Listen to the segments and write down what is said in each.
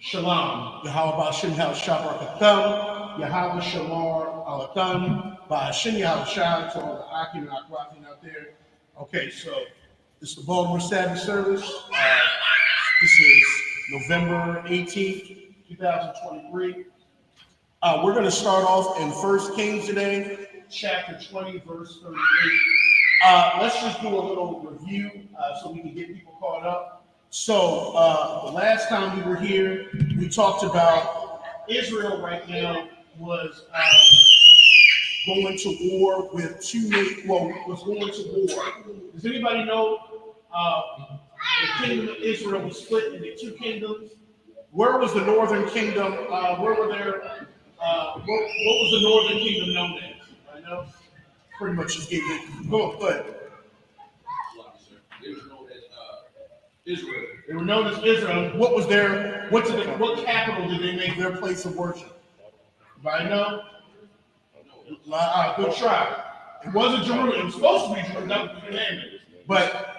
Shalom. Yahweh Shem Shabbarakatham. Yahweh Shamar Alatham. Ba'ashin Yahushua to all the Akim and Akwafin out there. Okay, so this is the Baltimore Sabbath Service. This is November 18th, 2023. We're going to start off in 1 Kings today, chapter 20, verse 38. Let's just do a little review so we can get people caught up. So the last time we were here, we talked about Israel right now was going to war with was going to war. Does anybody know the kingdom of Israel was split into two kingdoms? Where was the northern kingdom? Where were there? What was the northern kingdom known as? I know. Pretty much just gave it. Go ahead. Israel. They were known as Israel. What was their? What capital did they make their place of worship? Anybody know? Good try. It wasn't Jerusalem. It was supposed to be Jerusalem. That was the commandment. But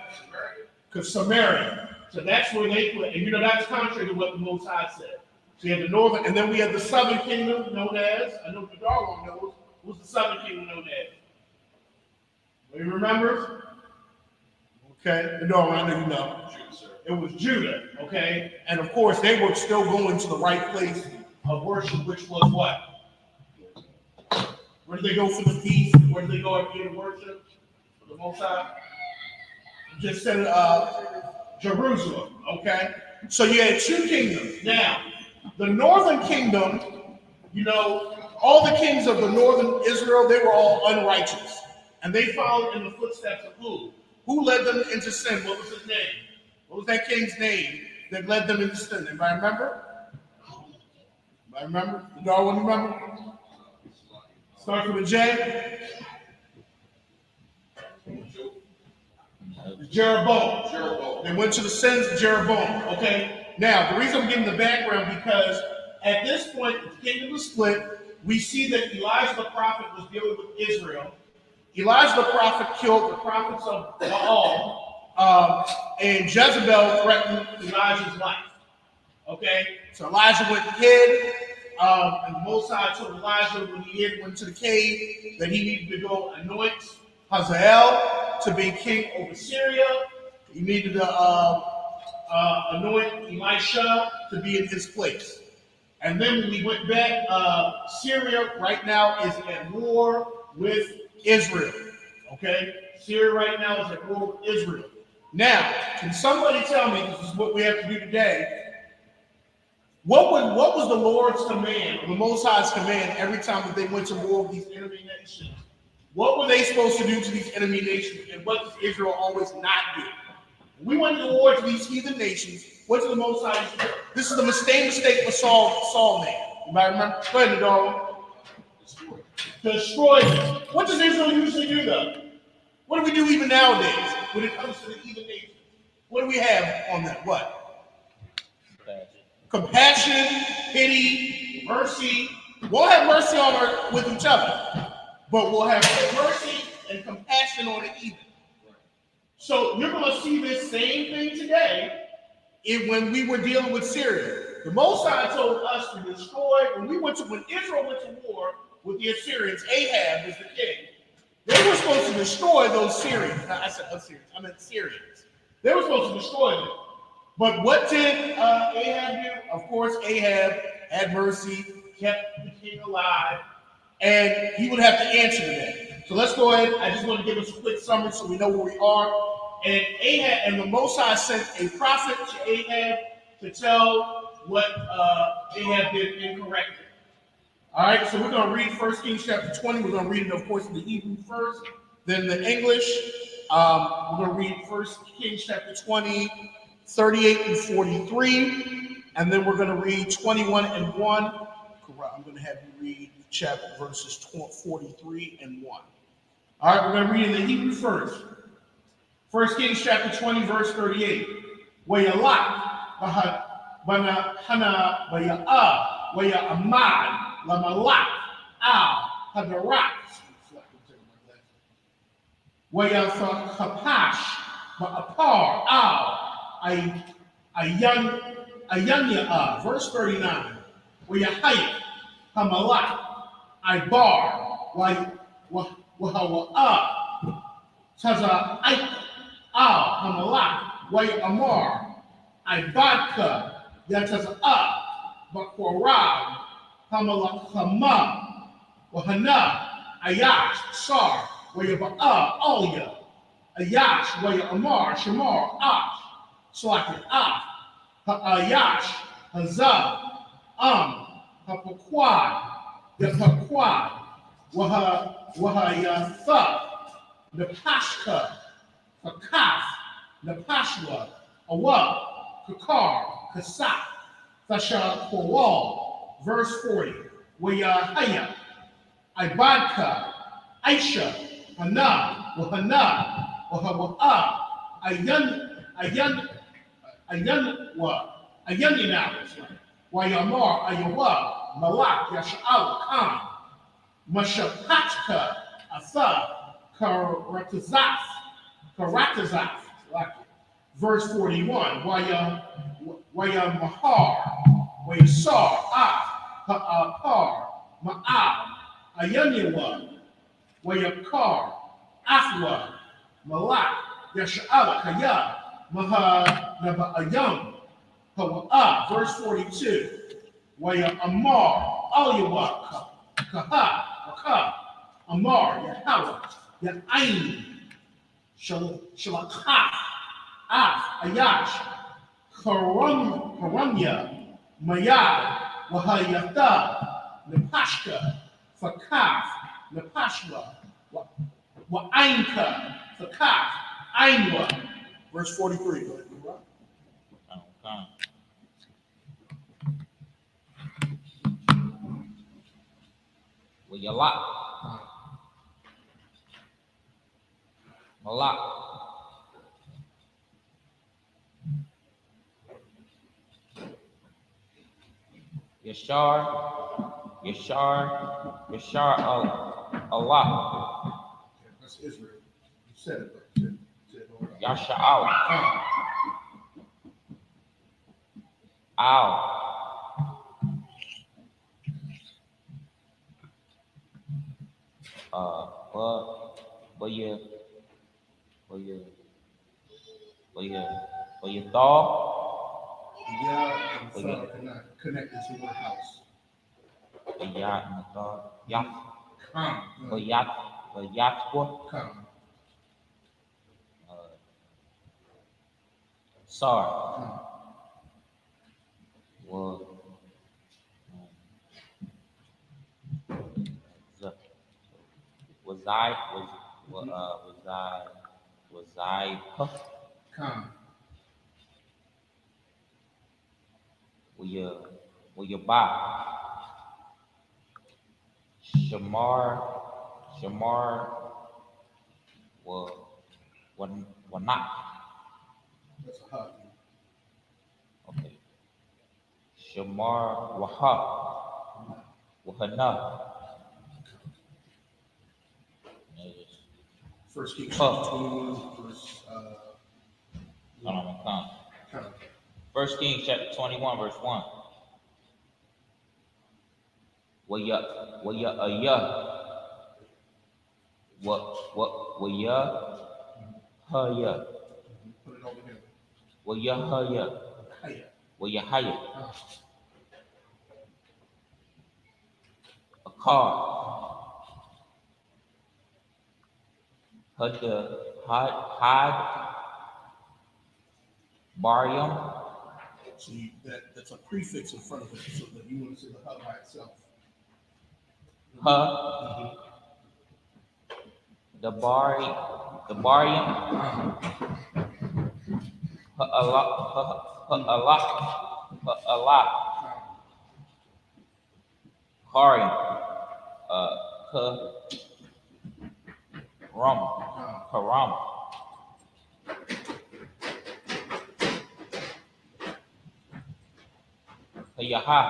because Samaria. So that's where they put. And that's contrary to what the Most High said. So you had the northern, and then we had the southern kingdom known as. I know the Darwin knows. What was the southern kingdom known as? Anybody remembers? Okay, no, I know you know. It was Judah, okay? And of course, they were still going to the right place of worship, which was what? Where did they go for the feast? Where did they go after the worship? For the Most High? Just said Jerusalem, okay? So you had two kingdoms. Now, the northern kingdom, all the kings of the northern Israel, they were all unrighteous. And they followed in the footsteps of who? Who led them into sin? What was his name? What was that king's name that led them into sin? Anybody remember? Anybody remember? The Darwin remember? Starts with a J. Jeroboam. They went to the sins of Jeroboam. Okay. Now, the reason I'm giving the background because at this point, the kingdom was split. We see that Elijah the prophet was dealing with Israel. Elijah the prophet killed the prophets of Baal. And Jezebel threatened Elijah's life. Okay, so Elijah went and hid, and the Most High told Elijah when he went to the cave that he needed to go anoint Hazael to be king over Syria. He needed to anoint Elisha to be in his place. And then when we went back, Syria right now is at war with Israel. Okay, Syria right now is at war with Israel. Now, can somebody tell me, this is what we have to do today, what was the Lord's command, the Most High's command, every time that they went to war with these enemy nations? What were they supposed to do to these enemy nations, and what does Israel always not do? When we went to war to these heathen nations, what did the Most High do? This is the mistake with Saul made. Anybody remember? Go ahead, Darwin. Destroy them. What does Israel usually do, though? What do we do even nowadays when it comes to the heathen nations? What do we have on that? What? Compassion, pity, mercy. We'll have mercy with each other, but we'll have mercy and compassion on the heathen. So you're going to see this same thing today when we were dealing with Syria. The Most High told us to destroy, when Israel went to war with the Assyrians, Ahab was the king. They were supposed to destroy those Syrians. I said Assyrians. I meant Syrians. They were supposed to destroy them. But what did Ahab do? Of course, Ahab had mercy, kept the king alive, and he would have to answer to that. So let's go ahead. I just want to give us a quick summary so we know where we are. And Ahab and the Most High sent a prophet to Ahab to tell what Ahab did incorrectly. All right, so we're going to read 1 Kings chapter 20. We're going to read it, of course, in the Hebrew first, then the English. We're going to read 1 Kings chapter 20, 38 and 43. And then we're going to read 21 and 1. I'm going to have you read chapter verses 43 and 1. All right, we're going to read in the Hebrew first. 1 Kings chapter 20, verse 38. Wayalak, Hana, Waya'amad, Lamalak, Al, Hadarak, Wayathapash, Ba'apar, Al, a young Ayanya, verse 39, where you hayat, Hamalak, Ibar, Wahawa, Taza, Al, Hamalak, Way Amar, Ibadka, Yataza, Bakwarab, Hamalak, Hama, Wahana, Ayash, Sar, Wayaba'a, Alya, Ayash, Waya Amar, Shamar, Ash, Slakin, Ha'ayash, Hazah, Hapakwad, Yapakwad, Wahayatha, Napashka, Hakaf, Napashwa, Awa, Kakar, Kasak, Thasha Kowal, verse 40, Wayahaya, Ibadka, Aisha, Hana, Wahana, Wahawa, Ayanina, Wayamar, Ayawa, Malak, Yasha'al, Khan, Mashapatka, Asa, Karatazaf, verse 41, Waya Mahar, Wayasar, Ha'apar, Ma'ab, Ayaniwa, Wayakar, Afwa, Malak, Yasha'al, Kaya, Maha Naba'ayam, Hawa'a, verse 42, Waya Amar, Aliyawa, Kaha, Waka, Amar, Yahawa, Ya'ain, Shalakha, Ayash, Karamya, Mayad, Wahayata, Napashka, Fakaf, Napashwa, Wa'ainka, Fakaf, Ainwa, verse 43. Well, you lot. Malak. Yashar Allah. That's Israel. You said it, but you said it. Yasha'al. Al. But you thought. Yeah, and so connected to your house. Sorry. Well, was I will you buy Shamar will not. That's a hug. Okay. Shamar Wahana. First Kings 21, verse First Kings chapter 21, verse 1. What ya Put it over here. hire a car. Had Barium. So that's a prefix in front of it, so that you want to say the hug by itself. The Barium. Allah. Karim. Karam. Hayaha.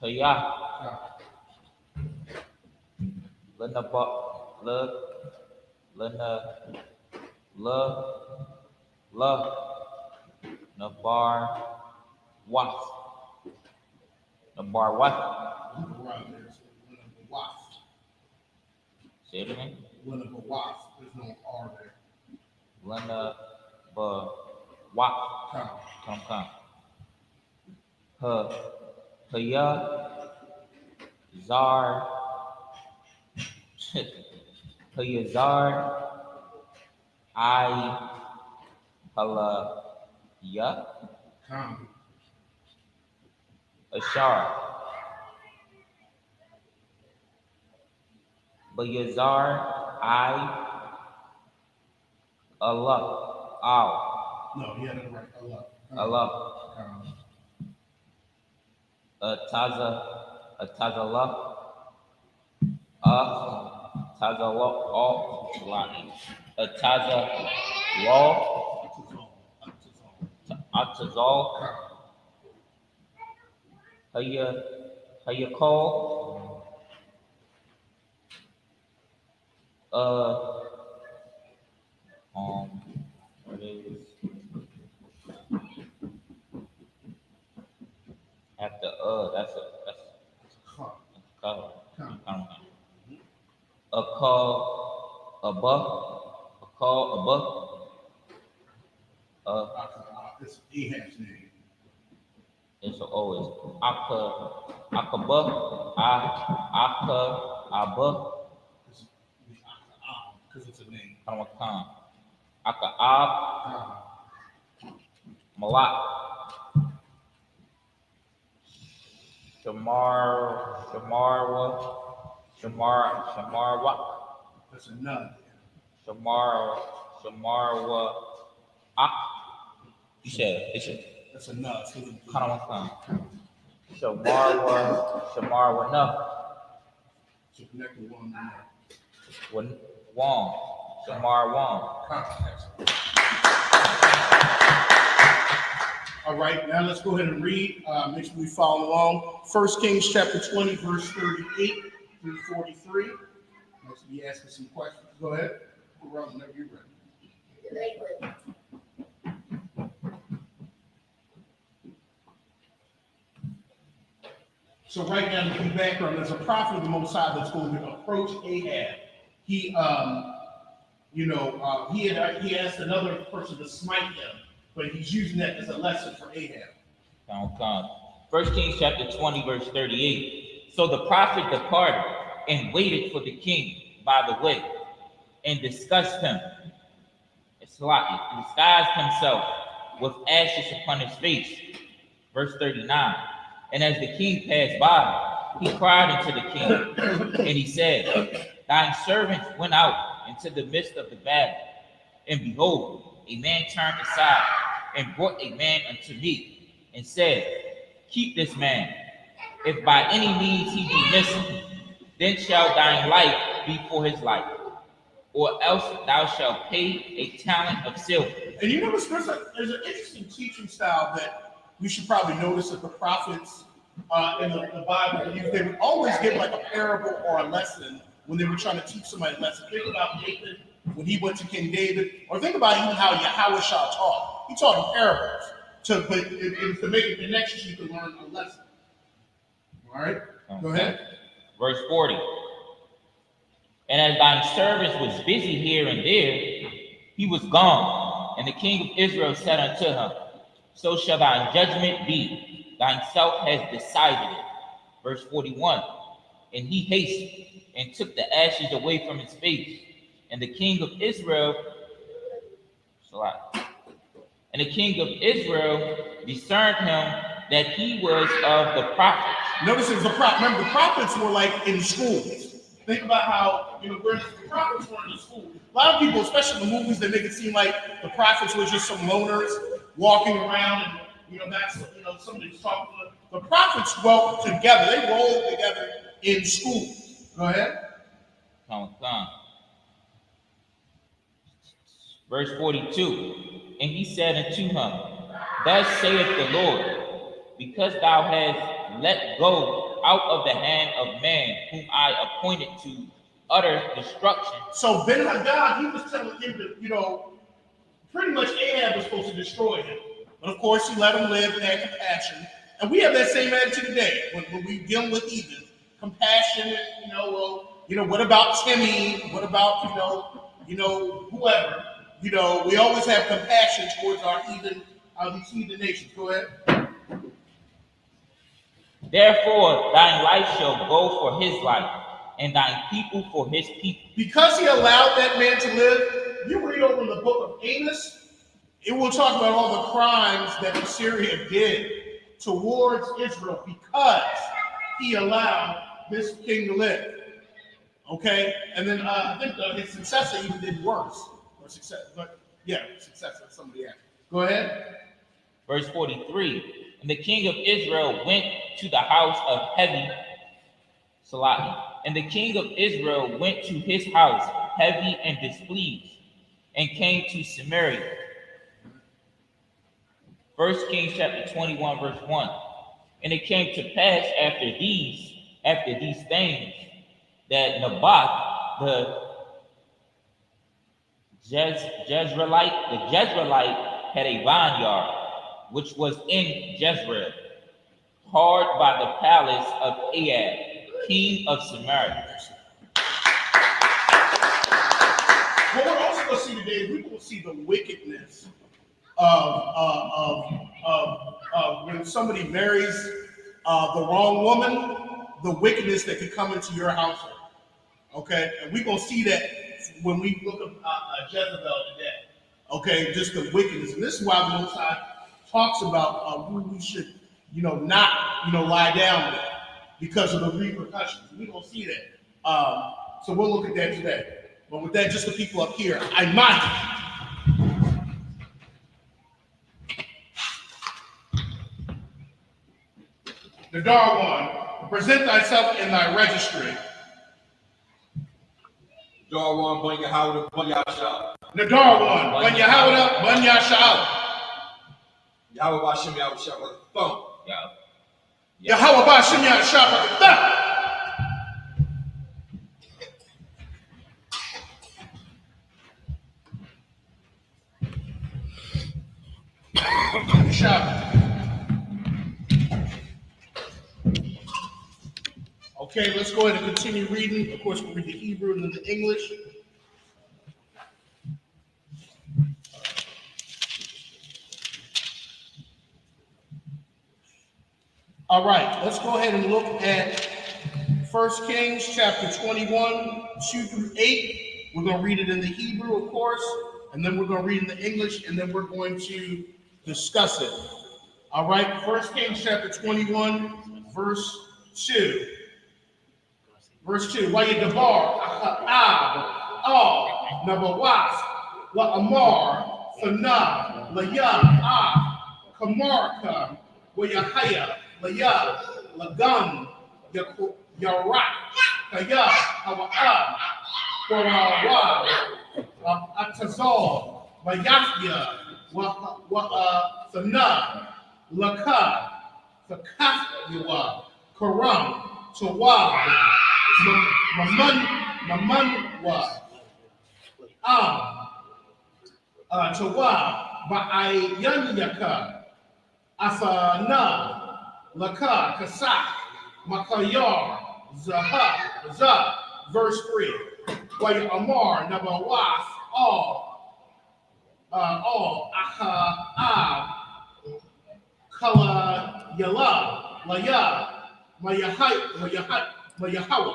Hayah. La, Nabar, Wath. Nabar Wath. Around there, so one of the wasp. Say it again. One of the wasp. There's no R there. Lena, Ba, Wath. Come. Haya, Zar, Hayazar, I, Hala, Ya, Come. Ashar, Bayazar, I, Allah, Al, No, he had it right. Allah. Allah, Come. Atazallah, Tazallah, all, Atazallah, Atazal, Hayakol, what is after that's Come. a call above It's Ahab's name. it's always akaba abba Because it's a name. kamakan akaab malak shamarwa That's a nut. shamarwa ak you said That's a nut. kamakan shamarwa no To connect with one another. Wong Shamar Wong. All right, now let's go ahead and read. Make sure we follow along. 1 Kings chapter 20, verse 38 through 43. Let's be asking some questions. Go ahead. Go around whenever you're ready. So right now, in the background, there's a prophet of the Most High that's going to approach Ahab. He asked another person to smite him, but he's using that as a lesson for Ahab. Come. 1 Kings chapter 20, verse 38. So the prophet departed and waited for the king by the way, and discussed him. And disguised himself with ashes upon his face. Verse 39. And as the king passed by, he cried unto the king, and he said, Thine servant went out into the midst of the battle, and behold, a man turned aside and brought a man unto me, and said, Keep this man. If by any means he be missing, then shall thine life be for his life, or else thou shalt pay a talent of silver. And you notice there's an interesting teaching style that we should probably notice that the prophets in the Bible, they would always give like a parable or a lesson when they were trying to teach somebody a lesson. Think about Nathan when he went to King David, or think about even how Yahweh taught. He taught in parables to make a connection so you can learn a lesson. All right, go ahead. Verse 40. And as thine servant was busy here and there, he was gone. And the king of Israel said unto him, So shall thine judgment be. Thine self has decided it. Verse 41. And he hasted and took the ashes away from his face. And the king of Israel, discerned him that he was of the prophets. Notice it was a prophet. Remember, the prophets were like in schools. Think about how, where the prophets were in the school. A lot of people, especially in the movies, they make it seem like the prophets were just some loners walking around and, somebody's talking to them. The prophets dwelt together. They rolled together in school. Go ahead. Come. Verse 42. And he said unto him, Thus saith the Lord, because thou hast let go out of the hand of man, whom I appointed to utter destruction. So Ben-Hadad, he was telling him to, pretty much Ahab was supposed to destroy him. But of course, he let him live and had compassion. And we have that same attitude today when we deal with heathen. Compassion, what about Timmy? What about, whoever? We always have compassion towards these heathen nations. Go ahead. Therefore, thine life shall go for his life, and thine people for his people. Because he allowed that man to live, you read over in the book of Amos, it will talk about all the crimes that Assyria did towards Israel because he allowed this king to live. Okay? And then I think his successor even did worse. Successor, somebody else. Go ahead. Verse 43. And the king of Israel went to the house of heavy, Salahi. And the king of Israel went to his house heavy and displeased, and came to Samaria. 1 Kings chapter 21, verse 1. And it came to pass after these things, that Naboth, the Jezreelite had a vineyard, which was in Jezreel, hard by the palace of Ahab, king of Samaria. What we're also going to see today is we're going to see the wickedness of when somebody marries the wrong woman, the wickedness that can come into your household. Okay, and we're going to see that when we look at Jezebel today. Okay, just the wickedness, and this is why the Most High talks about who we should, not, lie down with because of the repercussions. We're going to see that. So we'll look at that today. But with that, just the people up here, I mind. The Dar one, present thyself in thy registry. Dar one, Ban Yahawah, Ban Yasha'Allah. Nadar one, Ban Yahawah, Ban Yasha'Allah. Yahweh Bashem, Yahweh Shabbat, thumb. Yahweh Bashem, Yahweh Shabbat, thumb. Shabbat. Okay, let's go ahead and continue reading. Of course, we'll read the Hebrew and then the English. All right, let's go ahead and look at 1 Kings chapter 21, 2 through 8. We're going to read it in the Hebrew, of course, and then we're going to read in the English, and then we're going to discuss it. All right, 1 Kings chapter 21, verse 2. Verse 2, Wayadabar, Ahab, Nabawas, La Amar, Fanah, Layah, Kamarka, Wayahaya, Layah, Lagan, Yarak, Kaya, Hawa'a, Warawa, Atazal, Wayahya, Fanah, Laka, Fakafyawa, Karam, Tawab, Mamanwa, Tawa, Ba'ayanyaka, Afana, Laka, Kasak, Makayar, Zaha, verse 3. Waya Amar, Nabawas, all, Kala Yala, Laya, Mayahawa,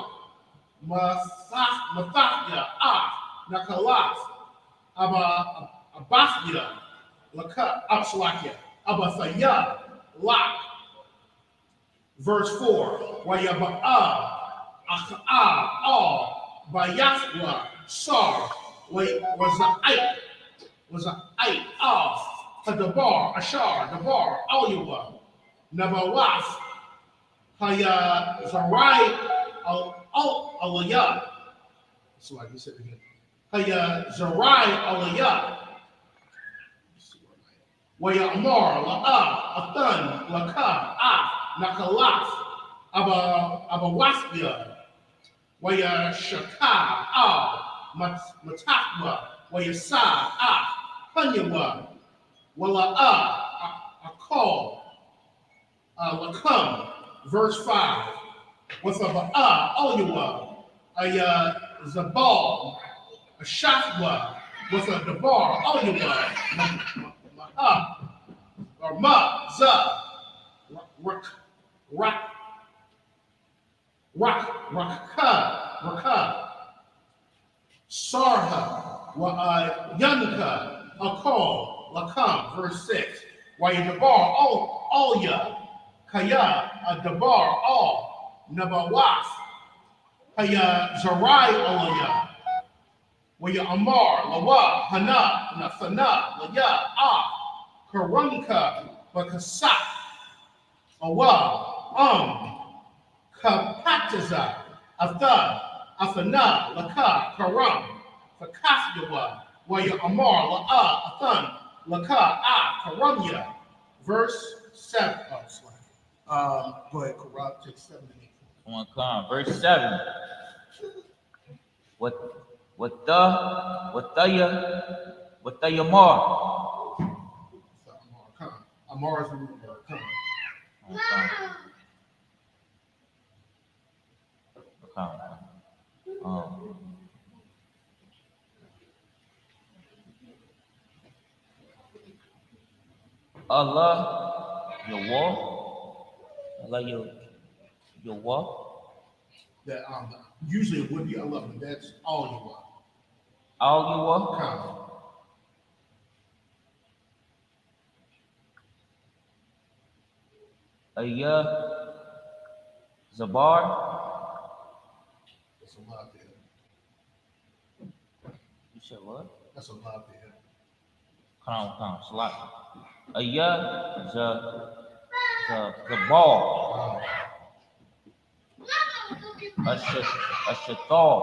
Mathafya, Nakalas, Abasya, Laka, Abslakia, Abathaya, Lak. Verse 4, Wayaba'a, Bayaswa, Sar, was a ait, Hadabar, Ashar, Dabar, Alyuwa, Nabawas, Haya Zarai Aliyah. So like you said again. Haya Zarai Aliyah. Waya Amar, La'a, Athan, Laka, Nakalas, Abawasbia, Waya Shaka, Matakwa, Waya Sa, Hanyawa, Wala a call, Lakam, verse 5. What's up? Oyawa, a Zabal, a Shafwa, what's up? Dabar, Oyawa, or Ma, Za, Raka, Sarha, Yanka, Akal, Lakam, verse 6. Wayadabar, all ya, Kaya, Dabar, all, Nabawas, Kaya, Zarai, Olaya, Waya Amar, Lawa, Hana, Nathana, Laya, Karunka, Bakasa, Awa, Kapataza, Athana, Laka, Karam, Fakafyawa, Waya Amar, La'a, Athan, Laka, Karamya. Verse 7. Oh, sorry. Go ahead, corrupt, take 7 and 8. Come on. Verse 7. What the Yamar? Amar is the root word. Allah, your wall. Allah, your wall. That usually it would be Allah, but that's all you want. All you want. Zabar. That's a lot there. You said what? That's a lot there. Come on, Salat. The ball. A shatal.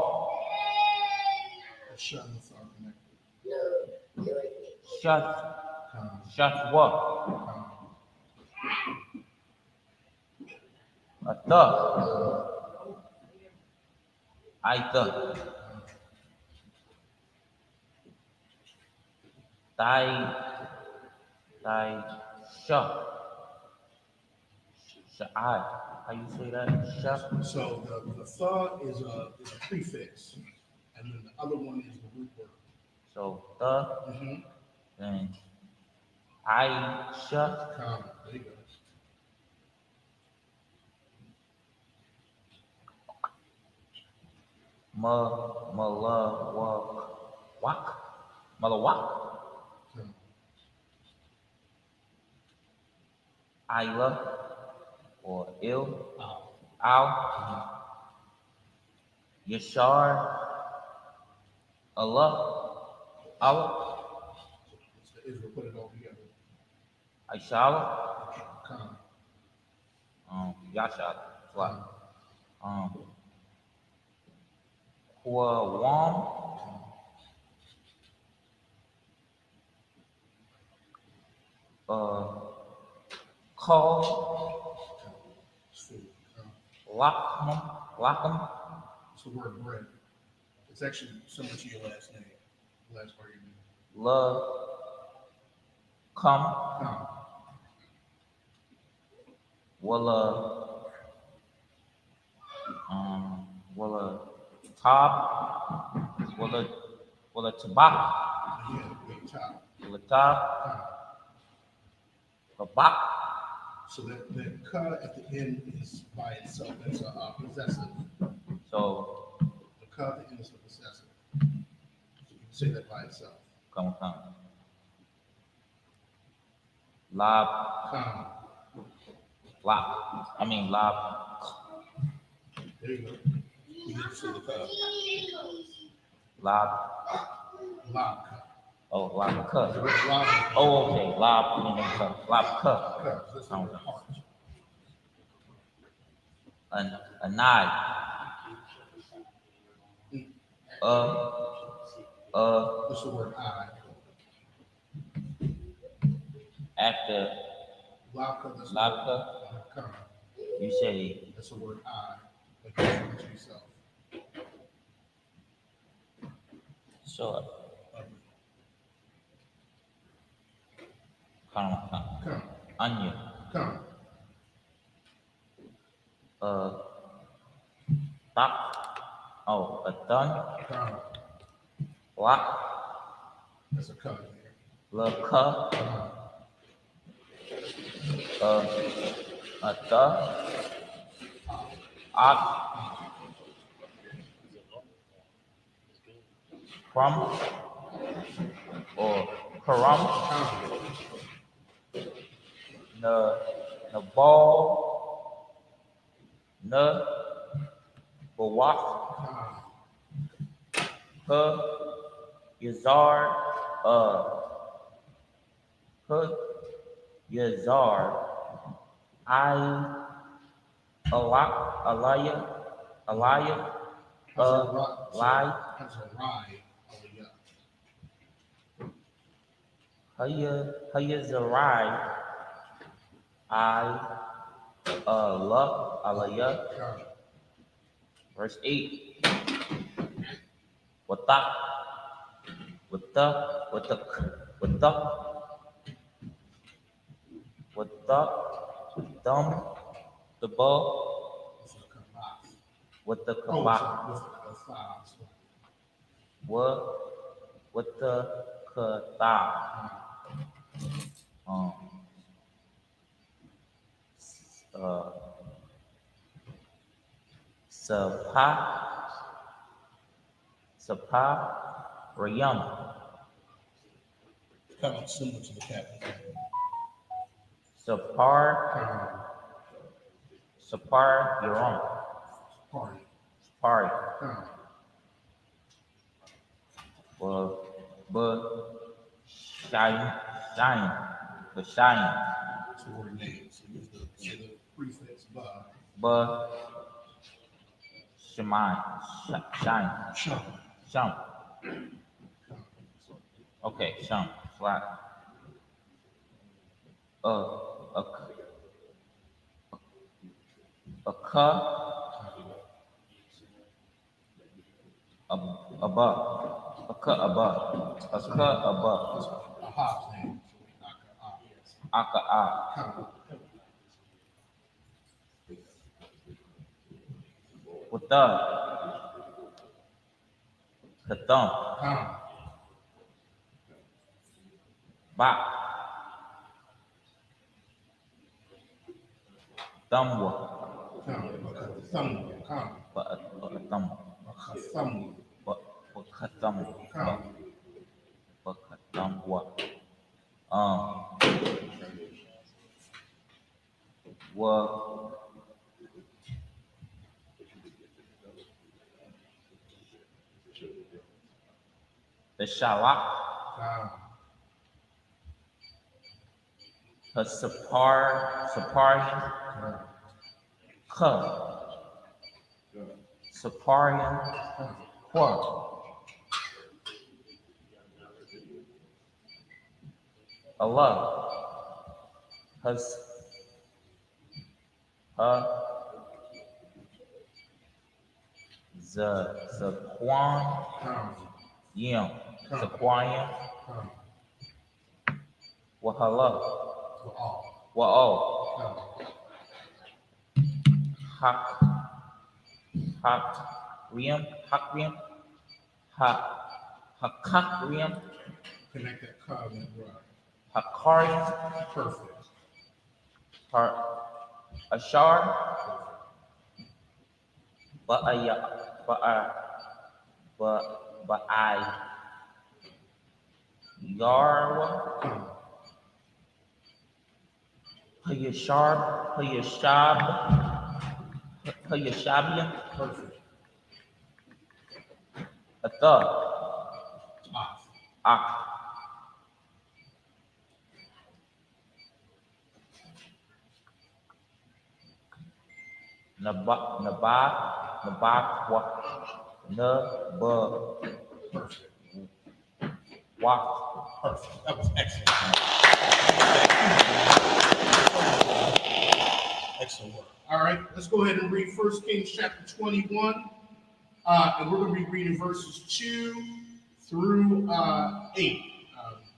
Shut what? A the. I the. Thy shut. Sha'ai. How you say that? Shut. So the tha is a prefix, and then the other one is the root word. So the, then I shut. There you go. Malawak. Ila or il. Al. Yashar. Allah. Israel put it all together. Aishala. Yashar. Wam. Call. Lacham. It's the word bread. It's actually similar to your last name. The last part of your name. Love. Come. Walla Tab. Walla Tabak. Walla Tab. Babak. So that ka at the end is by itself. That's a possessive. So the ka at the end is a possessive. So you can say that by itself. Come. Lab. Lab. There you go. You need to say the ka. Lab. Oh, lab ka. Oh, okay. Lab ka. A nine. What's the word I? After labka, you say that's the word I. Like you refer to yourself. So Come. onion, Come. tak, a ton, Come. block, That's a cut there. la ka, Come. a ta, ak, from, or karam, Come. na ball, na, bawak, Come. ha, yazar, ha, yazar, I, alak, alaya, How's a ride? lie, How's a ride? Oh, yeah. hayazarai, I, alaya, Come. verse 8, watak, watak, watak, watak, watak, dum, the ball, What's a kabas? with the Oh, kabak, what's a kabas? with the kata, um, uh, sapa, sapa, rayam, Kind of similar to the captain. sapar, Come. sapar, yaram, Party. sapari, Come. but shine, shine, the shine, So what are names? So the prefix but shine, shine, Shum. shum. Come. Okay, shum, flat. A ka, above, a ka above, a ka above, That's a Hobbs name. Yes. aka a, Come. with the, katham, Come. ba, tamwa, Come. Thumb. Come. ba, tam, Thumb. ba, katham, Come. ba, katamwa, wa, the shalak, Come. the saparian, Come. ka, saparian, Come. qua, Allah, has, Zaquan, Come. Yim, Zaquan, Come. Wahala, For all. Wa'o, Come. Hak, Riam, Hakriam, Hakakriam, Connect that come and run. Hakariam, Perfect. Ashar, Ba'ai, Yarwa, Come. Hayashabian, Perfect. Atha, Off. Ak, Nabakwa, Perfect. Wak, Perfect. That was excellent. Excellent work. All right, let's go ahead and read 1 Kings chapter 21. And we're going to be reading verses 2 through 8.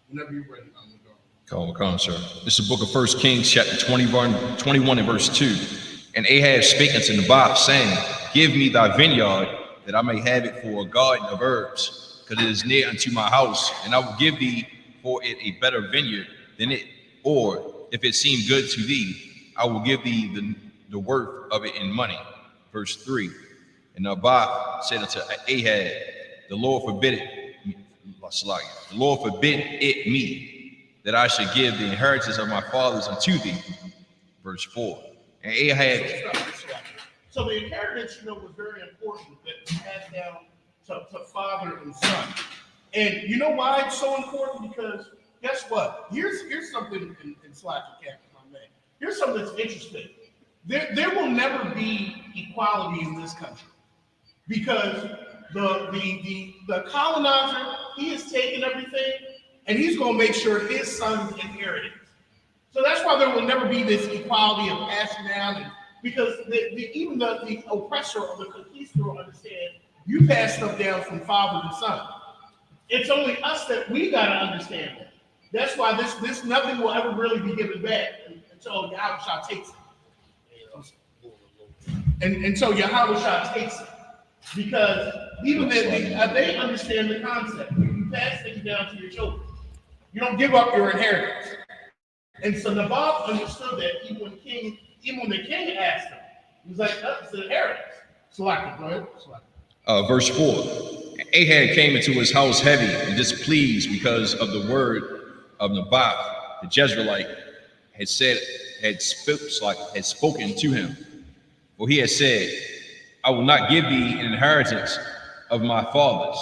Whenever you're ready, I'm going to go. Come, sir. This is the book of 1 Kings, chapter 21 and verse 2. And Ahab spake unto Naboth, saying, Give me thy vineyard, that I may have it for a garden of herbs, because it is near unto my house, and I will give thee for it a better vineyard than it. Or, if it seem good to thee, I will give thee the worth of it in money. Verse 3. And Naboth said unto Ahab, The Lord forbid it me, that I should give the inheritance of my fathers unto thee. Verse 4. And Ahab. So the inheritance, was very important that we passed down to father and son. And you know why it's so important? Because guess what? Here's something in Slack and Captain, my man. Here's something that's interesting. There will never be equality in this country because the colonizer, he is taking everything and he's going to make sure his sons inherit it. So that's why there will never be this equality of passing down, because even the oppressor or the conquistador will understand you pass stuff down from father to son. It's only us that we got to understand that. That's why this nothing will ever really be given back until Yahweh takes it. And until Yahweh takes it. Because even they understand the concept. You pass things down to your children. You don't give up your inheritance. And so Naboth understood that even when the king asked him, he was like, that's the inheritance. Select it, go ahead. Verse 4. Ahab came into his house heavy and displeased because of the word of Naboth, the Jezreelite, had spoken to him. For he had said, I will not give thee an inheritance of my fathers.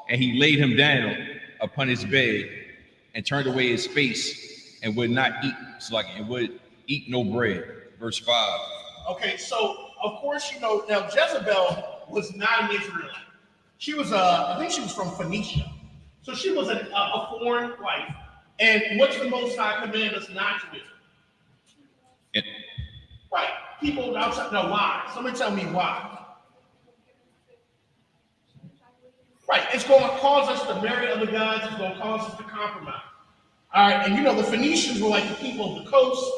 And he laid him down upon his bed and turned away his face and would not eat, and would eat no bread. Verse 5. Okay, so of course, now Jezebel was not an Israelite. She was, I think she was from Phoenicia. So she was a foreign wife. And what's the Most High command us not to do? Yeah. Right. People outside, no, why? Somebody tell me why. Right, it's going to cause us to marry other gods. It's going to cause us to compromise. All right, and the Phoenicians were like the people of the coast,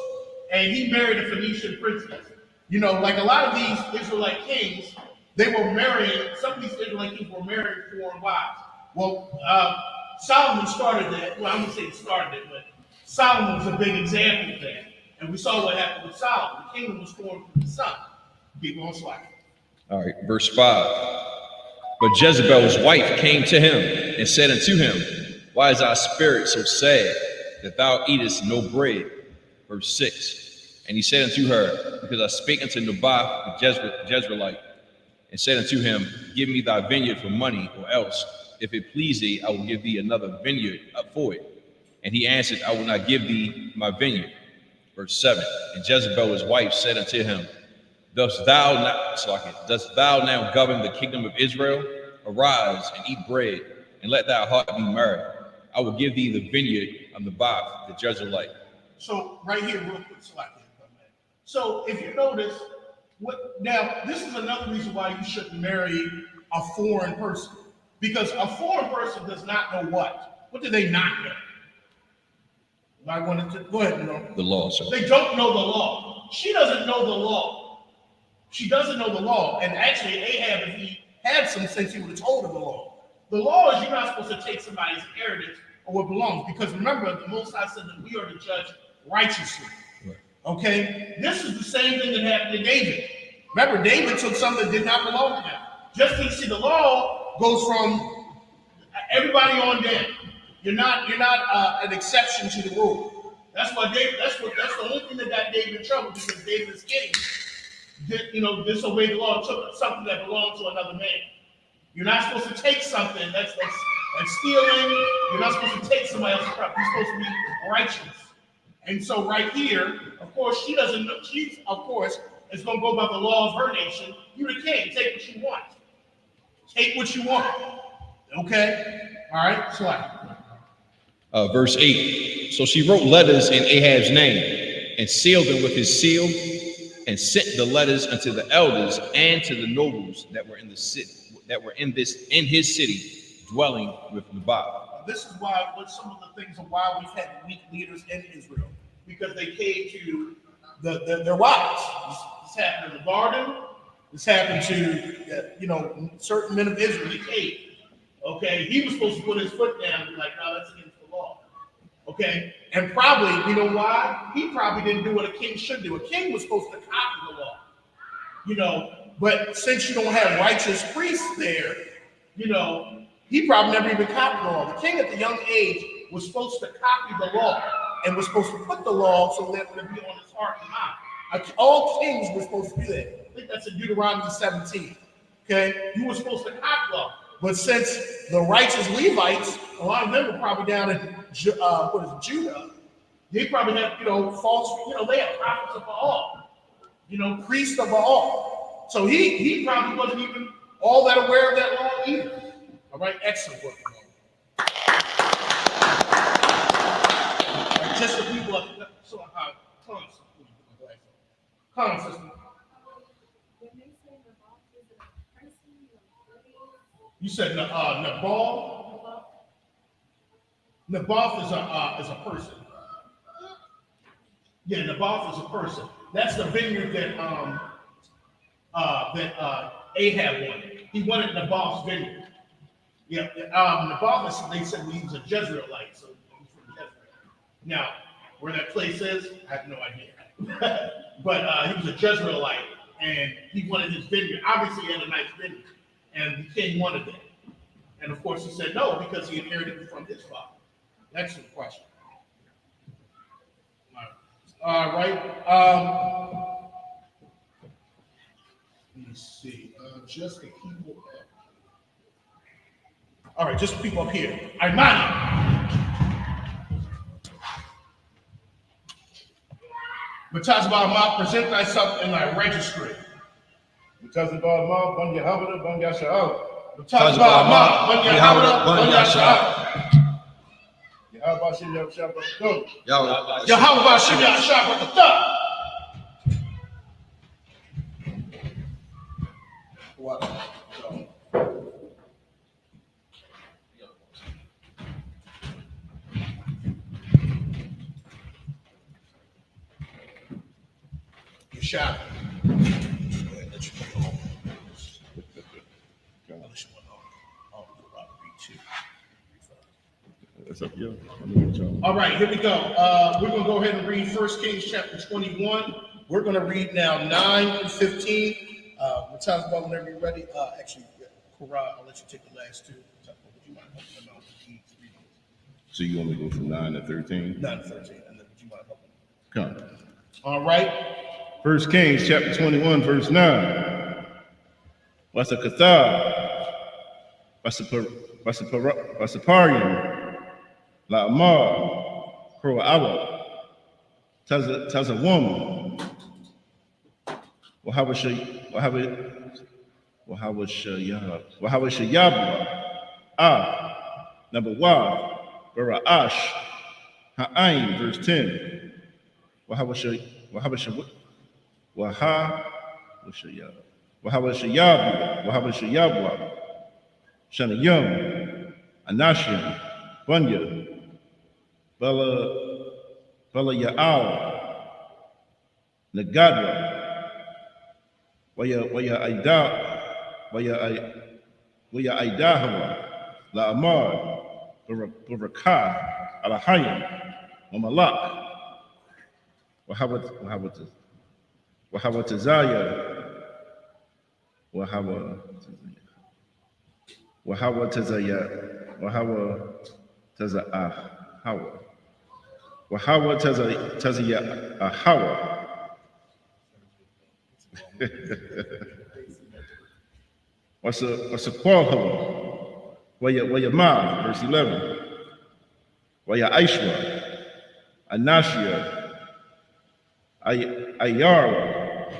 and he married a Phoenician princess. Like a lot of these Israelite kings, they were marrying, some of these Israelite kings were marrying foreign wives. Well, Solomon started that. Well, I'm going to say he started it, but Solomon was a big example of that. And we saw what happened with Solomon. The kingdom was torn from the son. Keep on sliding. All right, verse 5. But Jezebel's wife came to him and said unto him, Why is thy spirit so sad that thou eatest no bread? Verse 6. And he said unto her, Because I spake unto Naboth the Jezreelite, and said unto him, Give me thy vineyard for money, or else, if it please thee, I will give thee another vineyard up for it. And he answered, I will not give thee my vineyard. Verse 7. And Jezebel his wife said unto him, Dost thou now govern the kingdom of Israel? Arise and eat bread, and let thy heart be merry. I will give thee the vineyard of Naboth the Jezreelite. So right here, real quick, so if you notice, now this is another reason why you shouldn't marry a foreign person, because a foreign person does not know what. What do they not know? I wanted to go ahead. The law, sir. They don't know the law. She doesn't know the law. She doesn't know the law. And actually, Ahab, if he had some sense, he would have told her the law. The law is you're not supposed to take somebody's inheritance or what belongs, because remember, the Most High said that we are to judge righteously. Right. Okay? This is the same thing that happened to David. Remember, David took something that did not belong to him. Just to see, the law goes from everybody on down. You're not an exception to the rule. That's why David. That's the only thing that got David in trouble, because David's king disobeyed the law and took something that belonged to another man. You're not supposed to take something that's stealing. You're not supposed to take somebody else's property. You're supposed to be righteous. And so right here, of course, she doesn't know. She, of course, is going to go by the law of her nation. You're the king. Take what you want. Take what you want. Okay? All right? So verse 8. So she wrote letters in Ahab's name and sealed them with his seal, and sent the letters unto the elders and to the nobles that were in the city, in his city, dwelling with Naboth. this is why, what some of the things of why we've had weak leaders in Israel, because they came to their wives. This happened in the garden. This happened to, certain men of Israel. They came. Okay, he was supposed to put his foot down and be like, no, that's against the law. Okay, and probably, you know why? He probably didn't do what a king should do. A king was supposed to copy the law, but since you don't have righteous priests there, he probably never even copied the law. The king at the young age was supposed to copy the law and was supposed to put the law so that it would be on his heart and mind. All kings were supposed to do that. I think that's in Deuteronomy 17. Okay, you were supposed to copy law. But since the righteous Levites, a lot of them were probably down in Judah, they probably had, false, they had prophets of Baal, priests of Baal. So he probably wasn't even all that aware of that law either. All right, excellent work. Right, just the people up there. So, come on, sister. You said Nabal? Naboth is a person. Yeah, Naboth is a person. That's the vineyard that Ahab wanted. He wanted Naboth's vineyard. Yeah, Naboth, they said he was a Jezreelite, so he's from Jezreel. Now, where that place is, I have no idea. But he was a Jezreelite, and he wanted his vineyard. Obviously, he had a nice vineyard. And the king wanted that. And of course he said no, because he inherited it from his father. Excellent question. All right. Let me see. Just the people up. All right, just the people up here. Imani. Matazba, present thyself in thy registry. Matazba, Ban Yehavah, Ban Yasha'al. Ban Yehavah, Ban Yasha'al. Yahweh Shem Yahweh Go. Yahweh Shem Yahweh What? You shot. That's up to you. All right, here we go. We're going to go ahead and read 1 Kings chapter 21. We're going to read now 9 and 15. Matazba, whenever you're ready. Actually, Korah, I'll let you take the last two. Would you mind helping them out with these readings? So you want me to go from 9 to 13? 9 to 13, and then would you mind helping? Come. All right. 1 Kings chapter 21, verse 9. Wasakathar, Wasaparian, La'amar, Kroawa, Taza woman, Wahawashayabwa, number one, Bara'ash, Ha'ain, verse 10. Wahawashayabwa, Shanayim, Anashian, Bunya, Bella Ya'al, Nagadwa, Waya Aidahawa, La'amar, Barakah, Alahayim, Mamalak, Wahawatazaya, What's a qual? Waya Ma, verse 11. Waya Aishwa, Anashia, Ayara,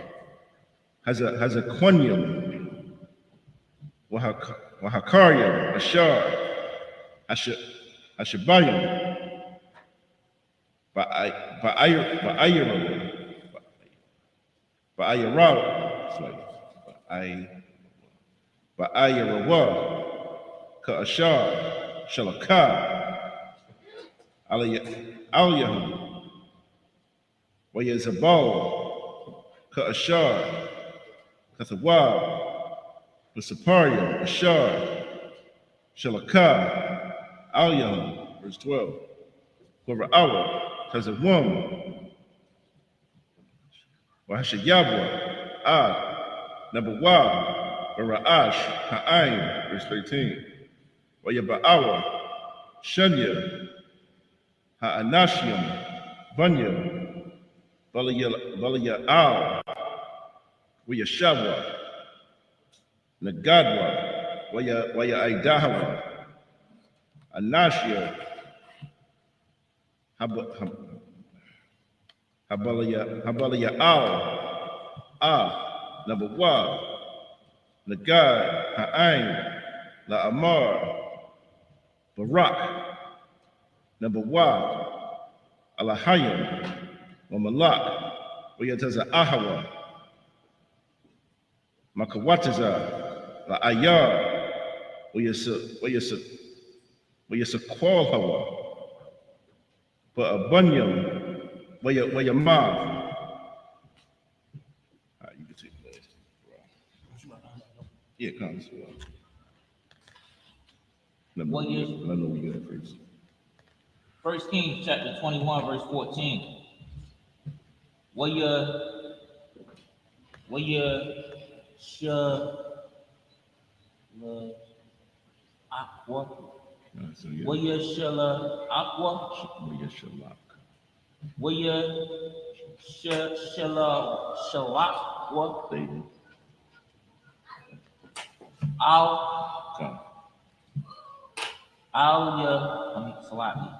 has a quanium, Wahakaria, Ashar, Ashabayim, Ba'ayarawa, Ka'ashar, Shalakah, Aliyah, Wayazabal, Ka'ashar, Kathawab, Vasaparia, Ashar, Shalakah, Aliyah, verse 12. Wara'awa, Kazawam, Wahashayabwa, Nabawa, Wara'ash, Ha'ain, verse 13. Wayaba'awa, Shanya, Ha'anashiam, Bunya, Balaya Al, Wayashawa, Nagadwa, Waya Aidahawa, Anashia, Habalaya Al, Nabawa, Nagad, Ha'ain, La'amar, Barak, Nabawa, Alahayim, Wamalak, Wayataza Ahawa, Makawataza, La'ayar, Wayasakwal Hawa, Ba'abunyam, Wayamav. You can take the last. Yeah, come. Let me know we get it first. 1 Kings chapter 21, verse 14. What your aqua? What your aqua? What your shalak? David. Come. Salami.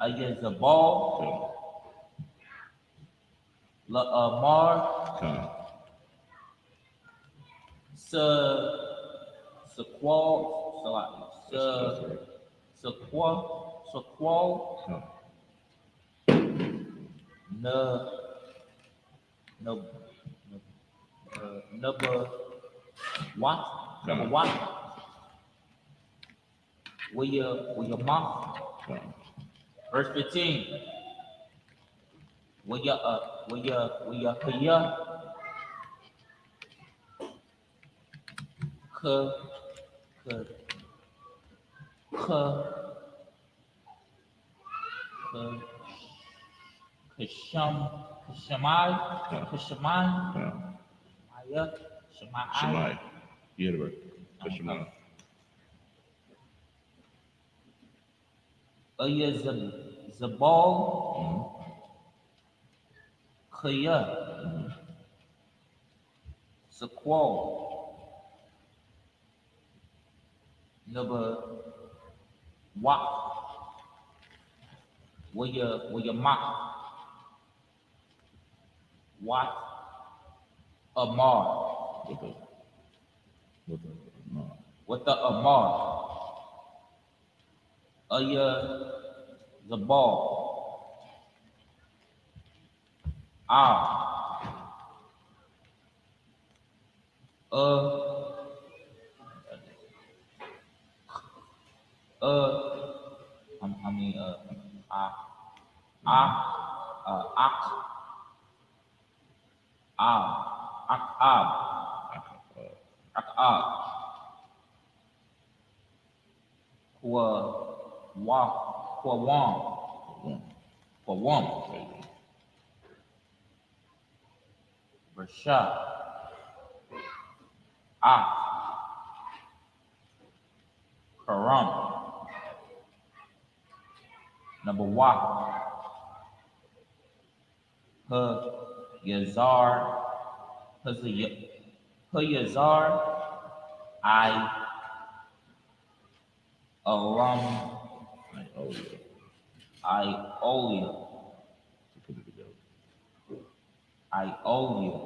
Ayazabal, La'amar, Come. Sequal, Salami, Sequal, Come. Number what? Where your mom? Come. Verse 15. Where your Kashamai, Shemai. You had it right. Shemai. Zabal, Kaya, Sequal, number what? Where your mock? What? Amar. What the Amar? The ball. For one. Rashad. Karam. Number one. Her Yazar. Her Yazar. Iolia.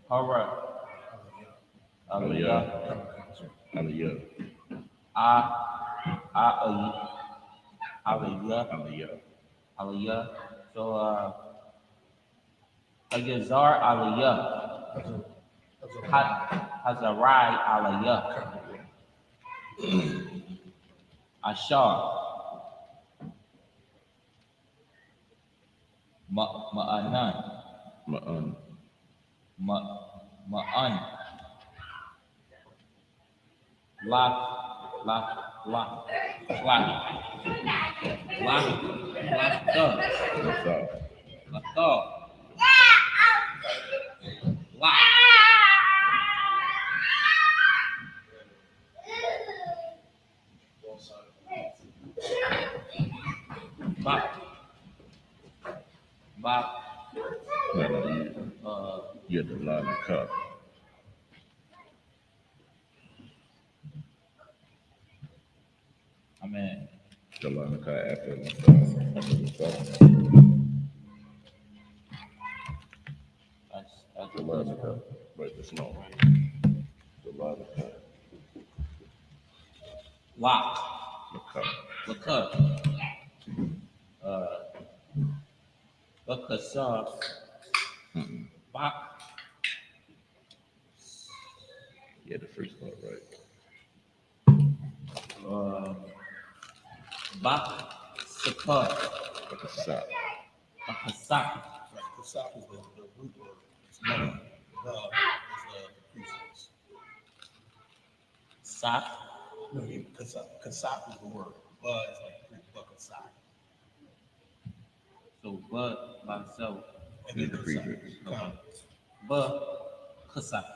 Hara. Aliyah. Aliyah. So Yazar Aliyah. Hazarai Aliyah. Ashar. Ma'anan. Ma'an. Lakar. You had the line of cup. Amen. The line of cup after the That's The line of cup. Right, the small. The line of cup. Lock. The cup. Lakar. Bakasar. Bak. Yeah, the first part, right. Bak. Sakar. Like a sock. Bakasak. Right, kasap is the root word. It's money. The is the prefix. Sak. No, kasap is the word. But is like kasap. So but by itself. And Yeah, then the kasap. prefix. But kasak.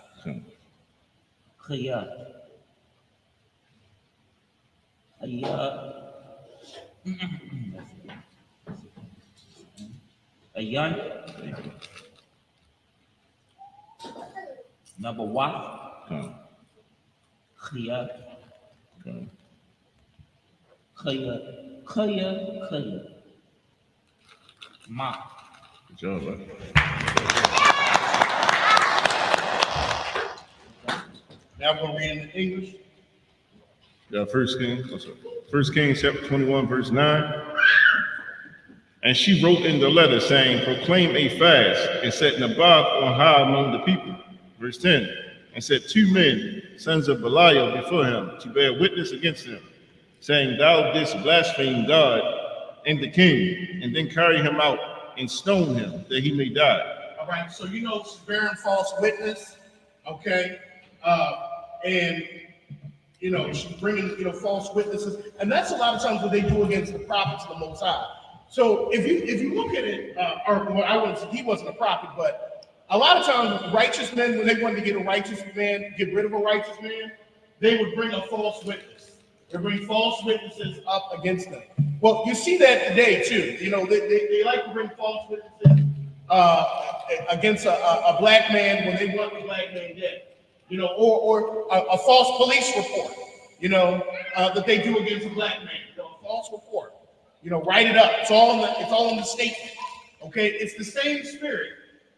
Kaya. Ayan. Number one. Kaya. Kaya. Ma. Good job, right? Now we're reading in English. Yeah, First Kings chapter 21, verse 9. And she wrote in the letter saying, proclaim a fast, and set Naboth on high among the people. Verse 10. And set 2 men, sons of Belial, before him, to bear witness against him, saying, thou didst blaspheme God and the king, and then carry him out and stone him, that he may die. All right, so you know she's bearing false witness, okay? And you know, she's bringing, false witnesses. And that's a lot of times what they do against the prophets of the Most High. So if you look at it, he wasn't a prophet, but a lot of times righteous men, when they wanted to get rid of a righteous man, they would bring a false witness. They bring false witnesses up against them. Well, you see that today too. They like to bring false witnesses against a black man when they want the black man dead. Or a false police report, that they do against a black man, a false report, write it up. It's all in the statement. Okay. It's the same spirit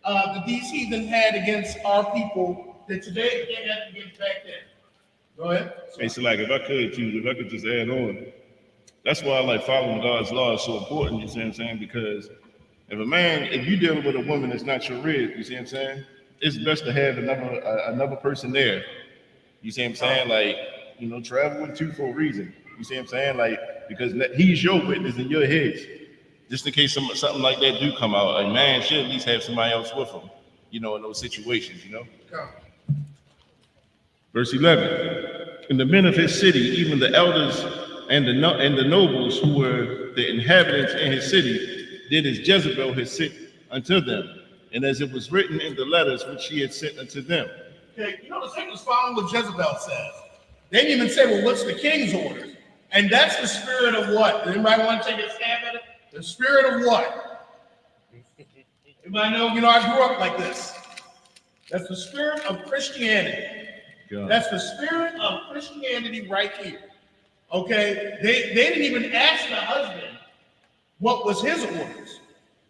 that these heathen had against our people that today they had against back then. Go ahead. Hey, so like if I could just add on, that's why I like following God's law is so important, you see what I'm saying? Because if you're dealing with a woman that's not your rib, you see what I'm saying? It's best to have another person there. You see what I'm saying? Like, travel with 2 for a reason. You see what I'm saying? Like, because he's your witness and you're his. Just in case something like that do come out, a man should at least have somebody else with him, in those situations, Verse 11. And the men of his city, even the elders and the nobles who were the inhabitants in his city, did as Jezebel had sent unto them, and as it was written in the letters which she had sent unto them. Okay, the thing is following what Jezebel says. They didn't even say, well, what's the king's orders? And that's the spirit of what? Does anybody want to take a stab at it? The spirit of what? Anybody know? I grew up like this. That's the spirit of Christianity. God. That's the spirit of Christianity right here. Okay? They didn't even ask the husband what was his orders.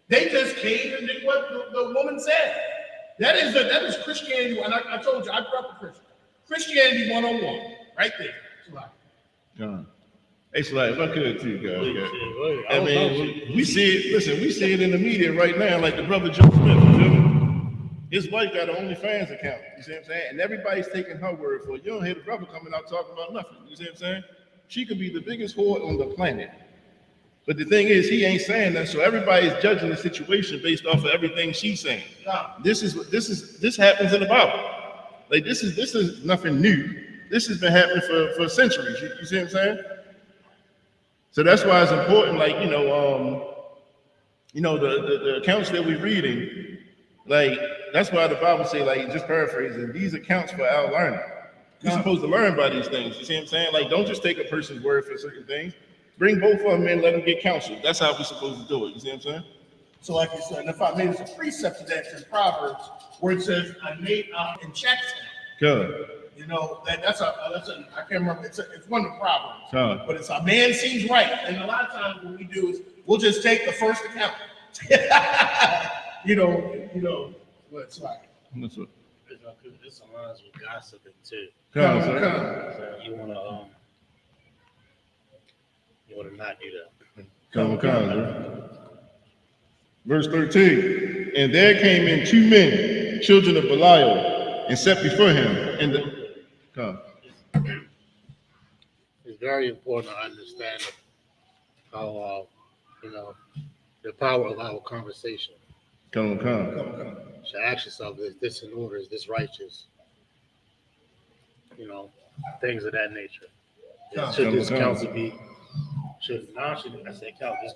They just came and did what the woman said. That is Christianity. And I told you, I grew up a Christian. Christianity 101, right there. God. Hey, so if I could too, guys. I mean, we see it in the media right now, like the brother Joe Smith, you feel me? His wife got an OnlyFans account. You see what I'm saying? And everybody's taking her word for it. You don't hear the brother coming out talking about nothing. You see what I'm saying? She could be the biggest whore on the planet. But the thing is, he ain't saying that, so everybody's judging the situation based off of everything she's saying. This happens in the Bible. Like this is nothing new. This has been happening for centuries. You see what I'm saying? So that's why it's important, like the accounts that we're reading, like that's why the Bible say, like, just paraphrasing, these accounts for our learning. You're supposed to learn by these things. You see what I'm saying? Like, don't just take a person's word for certain things. Bring both of them in, let them get counsel. That's how we're supposed to do it. You see what I'm saying? So like you said, if I made a precept to that in Proverbs where it says, I made and checked him. Good. You know, that's a I can't remember, it's one of the Proverbs. Huh. But it's a man seems right. And a lot of times what we do is we'll just take the first account. you know what it's like. That's what. This aligns with gossiping too. Come. So you wanna not do that. Come. Verse 13. And there came in 2 men, children of Belial, and set before him. And It's very important to understand how the power of our conversation. Come. You should ask yourself, is this in order? Is this righteous? Things of that nature. Should this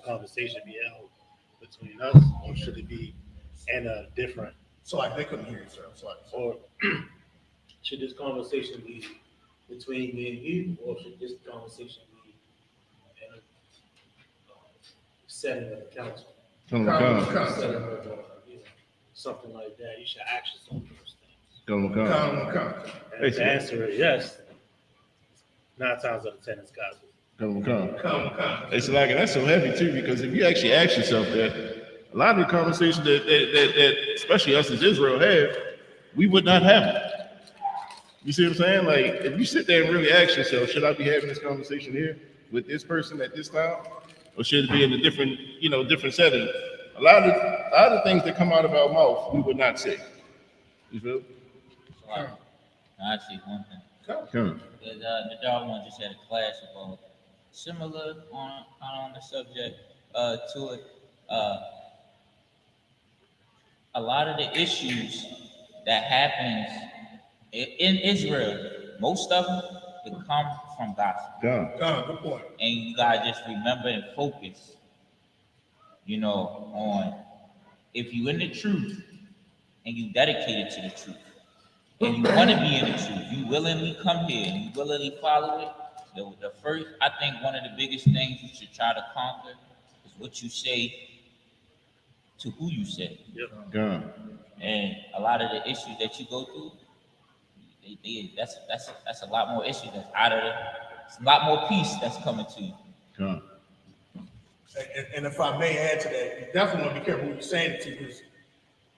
conversation be held between us, or should it be in a different? So like they couldn't hear you, sir. Or should this conversation be between me and you, or should this conversation be in a setting of the council? Setting of something like that? You should ask yourself those things. Come. And if the answer is yes, 9 times out of 10 it's gospel. Come. It's like, that's so heavy too, because if you actually ask yourself that, a lot of the conversations that especially us as Israel have, we would not have it. You see what I'm saying? Like, if you sit there and really ask yourself, should I be having this conversation here with this person at this time, or should it be in a different setting? A lot of things that come out of our mouth, we would not say. You feel? So I see one thing. Come. The dog one just had a class about similar on the subject to it. A lot of the issues that happens in Israel, most of them come from gospel. Good point. And you gotta just remember and focus, on if you in the truth and you dedicated to the truth and you want to be in the truth, you willingly come here and you willingly follow it. The first, I think one of the biggest things you should try to conquer is what you say to who you say. Yep. And a lot of the issues that you go through, that's a lot more issues that's out of it. It's a lot more peace that's coming to you. Come. And if I may add to that, you definitely want to be careful what you're saying it to,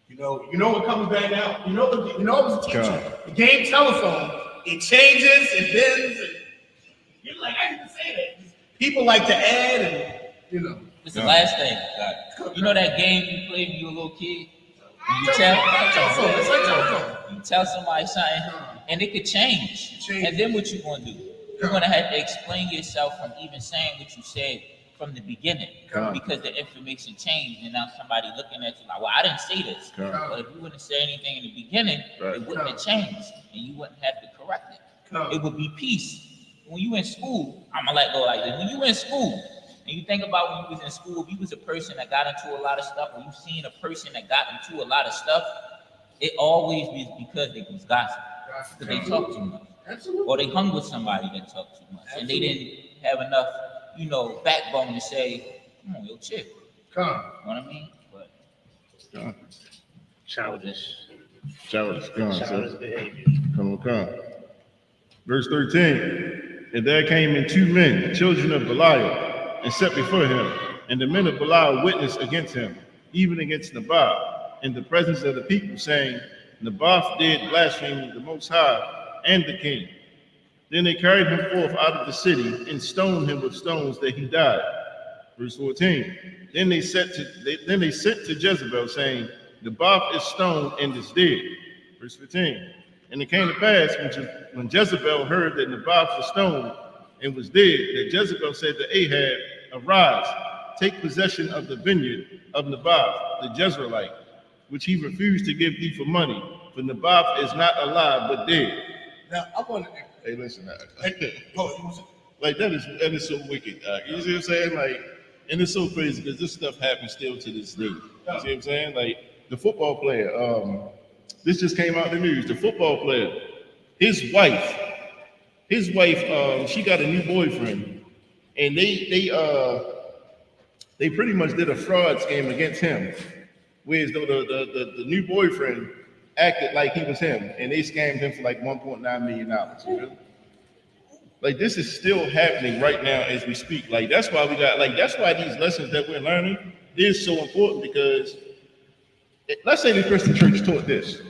because you know what comes back out. You know as a teacher, the game telephone, it changes, it bends, and you're like, I didn't say that. People like to add, and It's the last thing, God. You know that game you played when you were a little kid? You tell somebody something, and it could change. And then what you gonna do? You're gonna have to explain yourself from even saying what you said from the beginning, because the information changed, and now somebody looking at you like, well, I didn't say this. But if you wouldn't say anything in the beginning, it wouldn't have changed, and you wouldn't have to correct it. It would be peace. When you in school, I'm gonna let go like this. When you in school, and you think about when you was in school, if you was a person that got into a lot of stuff, or you seen a person that got into a lot of stuff, it always was because they was gossip, because they talked too much. Absolutely. Or they hung with somebody that talked too much. And they didn't have enough, backbone to say, come on, yo, chill. You know what I mean? But Childish behavior. Come. Verse 13. And there came in 2 men, children of Belial, and set before him. And the men of Belial witnessed against him, even against Naboth, in the presence of the people, saying, Naboth did blaspheme the Most High and the king. Then they carried him forth out of the city and stoned him with stones that he died. Verse 14. Then they sent to Jezebel, saying, Naboth is stoned and is dead. Verse 15. And it came to pass when Jezebel heard that Naboth was stoned and was dead, that Jezebel said to Ahab, Arise, take possession of the vineyard of Naboth, the Jezreelite, which he refused to give thee for money, for Naboth is not alive but dead. Now, I want to. Hey, listen, Go. like that is so wicked. You see what I'm saying? Like, and it's so crazy because this stuff happens still to this day. You see what I'm saying? Like the football player. This just came out in the news. The football player, his wife, she got a new boyfriend, and they pretty much did a fraud scheme against him, whereas though the new boyfriend acted like he was him, and they scammed him for like $1.9 million. You know? Like this is still happening right now as we speak. Like that's why that's why these lessons that we're learning is so important, because let's say the Christian church taught this.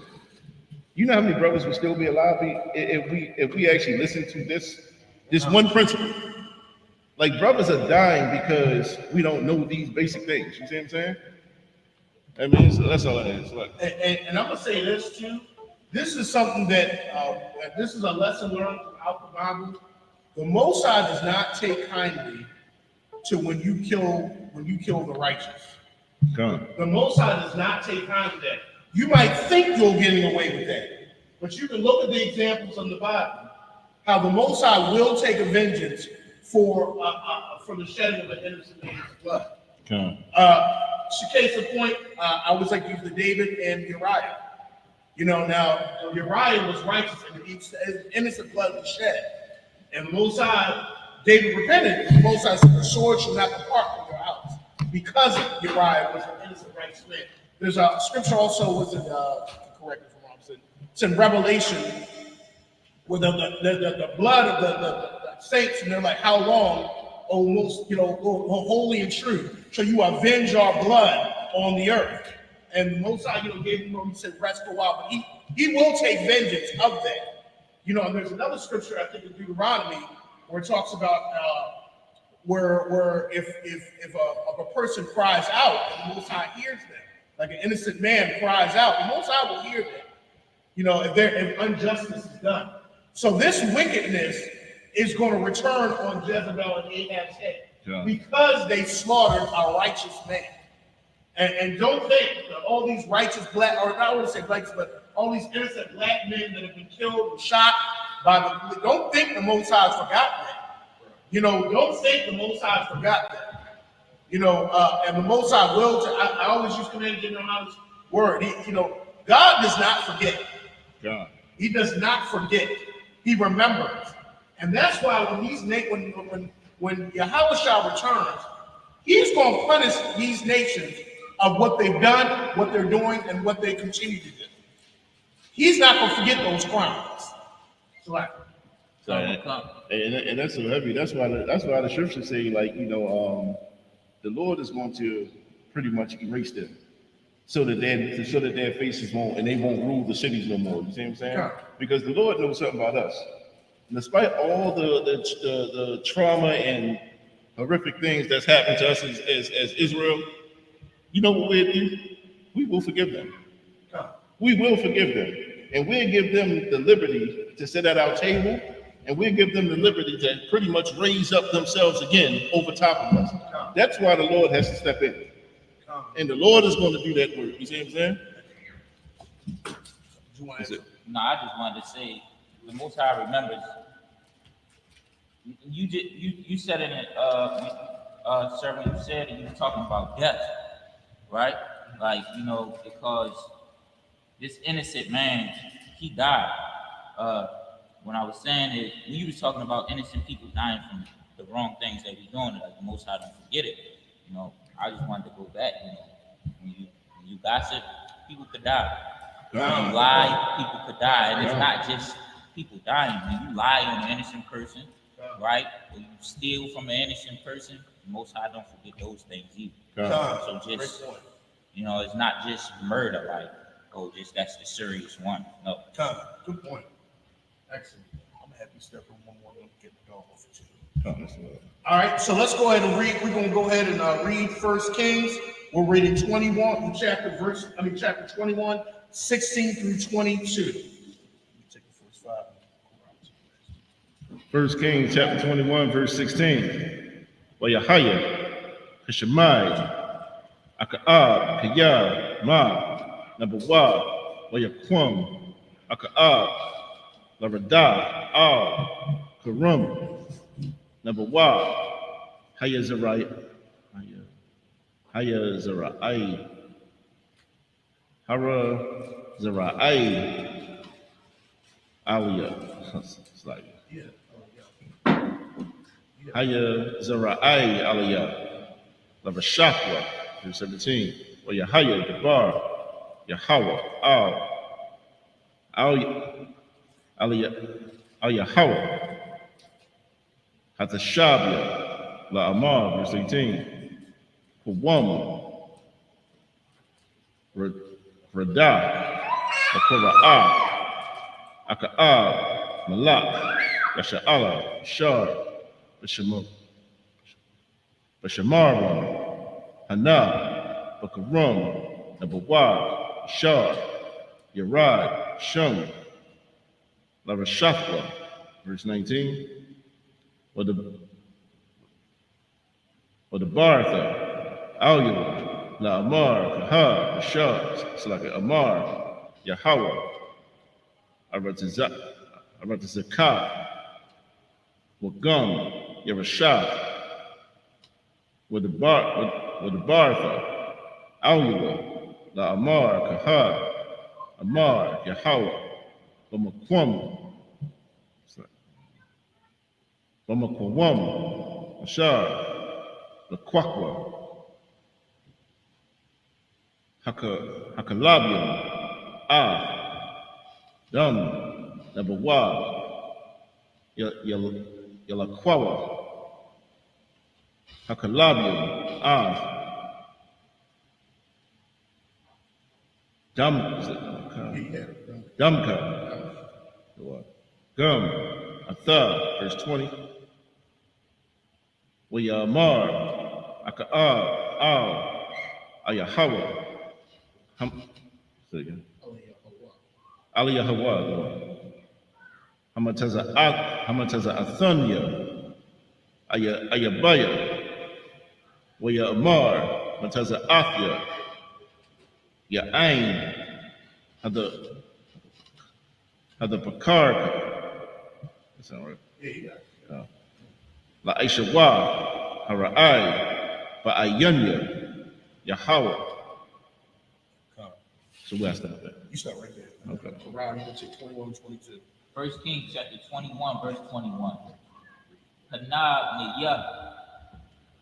You know how many brothers would still be alive if we actually listen to this one principle? Like brothers are dying because we don't know these basic things. You see what I'm saying? I mean, so that's all it is. And I'm gonna say this too. This is something that this is a lesson learned throughout the Bible. The Most High does not take kindly to when you kill the righteous. The Most High does not take kindly to that. You might think you're getting away with that, but you can look at the examples in the Bible, how the Most High will take a vengeance for the shedding of an innocent man's blood. Case in point, I always like to use the David and Uriah. You know, now Uriah was righteous and innocent blood was shed. And the Most High, David repented. The Most High said, the sword shall not depart from your house, because Uriah was an innocent righteous man. There's a scripture also was in, correct me if I'm wrong, it's in Revelation, where the blood of the saints, and they're like, how long, O most, holy and true, shall you avenge our blood on the earth? And the Most High, gave him, he said, rest for a while, but he will take vengeance of that. And there's another scripture, I think in Deuteronomy, where it talks about where if a person cries out, and the Most High hears them, like an innocent man cries out, the Most High will hear them. If injustice is done. So this wickedness is going to return on Jezebel and Ahab's head, because they slaughtered a righteous man. And don't think that all these righteous black, or I don't want to say blacks, but all these innocent black men that have been killed and shot don't think the Most High forgot that. Don't think the Most High forgot that. And the Most High will. I always use Commander General Howe's word. God does not forget. He does not forget. He remembers, and that's why when Yahweh Shah returns, He's going to punish these nations of what they've done, what they're doing, and what they continue to do. He's not going to forget those crimes. And that's so heavy. That's why the scriptures say, the Lord is going to pretty much erase them, so that their faces won't rule the cities no more. You see what I'm saying? Yeah. Because the Lord knows something about us. And despite all the trauma and horrific things that's happened to us as Israel, you know what we'll do? We will forgive them. We will forgive them. And we'll give them the liberty to sit at our table, and we'll give them the liberty to pretty much raise up themselves again over top of us. That's why the Lord has to step in. And the Lord is going to do that work. You see what I'm saying? No, I just wanted to say the Most High remembers. You said in it, servant, you said you were talking about death, right? Because this innocent man, he died. When I was saying it, when you was talking about innocent people dying from the wrong things that we're doing, like the Most High don't forget it. I just wanted to go back. When you gossip, people could die. When you lie, people could die. And it's not just people dying. When you lie on an innocent person, right? Or you steal from an innocent person, the Most High don't forget those things either. So just, it's not just murder, that's the serious one. No. Good point. Excellent. I'm gonna have you step in one more and get the dog off of you. All right, so let's go ahead and read. We're gonna go ahead and read 1 Kings We're reading 21, chapter 21, 16 through 22. Take the first 5. First Kings chapter 21, verse 16. Wayahaya, Hashemai, Akaab, Kaya, Ma, Nabawa, Wayakwam, Akaab, Larada, Al, Karum, Nabawa, Hayazarai, Hayazarai, Hara Zarai, Aliyah. It's like Haya Zarai Aliyah, Lavashakwa, verse 17. Or Yahaya, Debar, Yahweh, Aliyah, Al Yahweh, Hatashabia, La Amar, verse 18. Kawam, Radah, Akora'ah, Aka'ab, Malak, Yasha'ala, Shar, Bashamara, Hana, Bakarum, Nabawab, Shar, Yarad, Shum, Larashafla, verse 19. Or the Bartha, Alyah, La Amar, Kaha, Shar, it's like Amar, Yahweh, Aratazakah, Wagum, Yerashah, with the Bartha, Alyah, La Amar, Kaha, Amar, Yahweh, Bamakwam, Bamakwam, Ashar, the Kwakwa, Hakalabium, Dum, Nabawa, Yalakwawa, Hakalabium, Dumka, Gum, Atha, verse 20. Wayamar, Aka'ab, Ayahawa, say again. Aliyahawa, Hamataza Athunya, Ayabaya, Wayamar, Mataza Afya, Ya'ain, Hada Pakar, that's not right. Yeah, you got it. La Aishawa, Hara'ai, Ba'ayanya, Yahweh. So where I stop at? You start right there. Okay. Around, you can take 21 and 22. 1 Kings chapter 21, verse 21. Hananiah,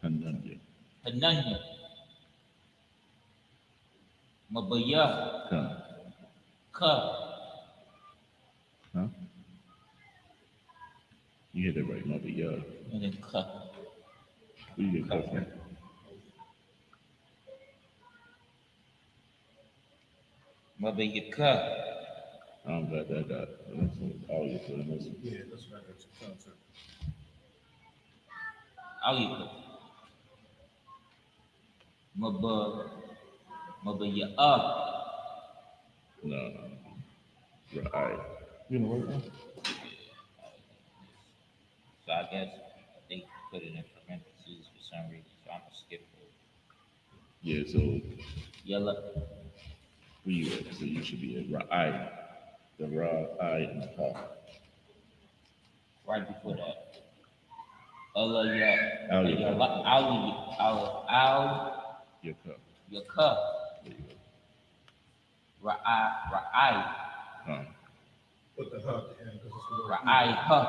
Hananya. Hananiah, Mabayah, Come. Ka, Huh? You hit it right, Mother. Yeah. and then Ka. Where you get cut from? Mabayah Ka, I don't got that. All you put in this. Yeah, that's what I got you. Concept. Aliyah, Mabayah, No. Right. You know what? so I guess they put it in parentheses for some reason, so I'm gonna skip it. Yeah, so Yellow, where you at? So you should be at Ra'ai. The Ra'ai and the Ha. right before that. Aliyah, Aliyah. Your cup. Yakah, There you go. Ra'ai, Put the hub in because it's a little. Ra'ai, Ha,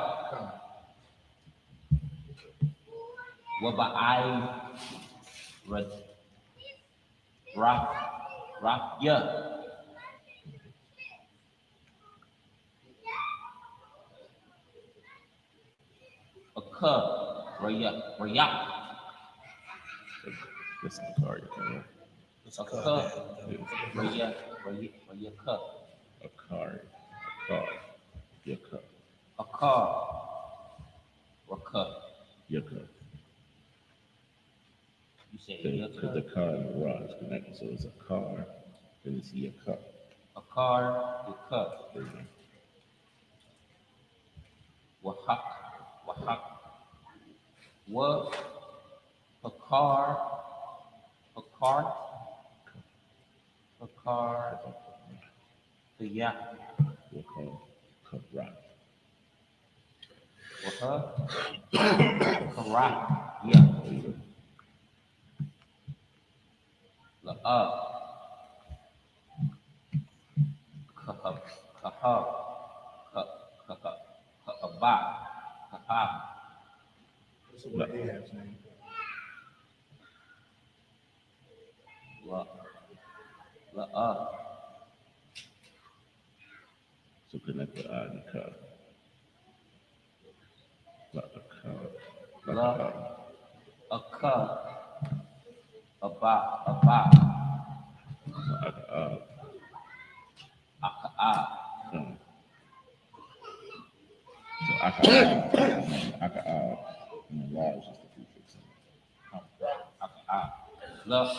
Waba'ai, Rafya, Akah, Rayak, This is the card you can It's a Akah, cup. Rayakah, A card. Your cup. Akah, Rakah. Your cup. You said Because the car and the rod is connected, so it's a car, then it's your cup. A car, your cup. There you go. Wahak, wahak. What? A car, a car, a car, the yak. We'll call cup rock. Wahak, karak, yeah. There you go. La kahab, kahab, kahab, kahab. That's what Ahab's name. La So connect the eye and the cup. Like a cup. Like La. a cup. a cup, a ba, Like a a. So aka and the law is just the prefix. Love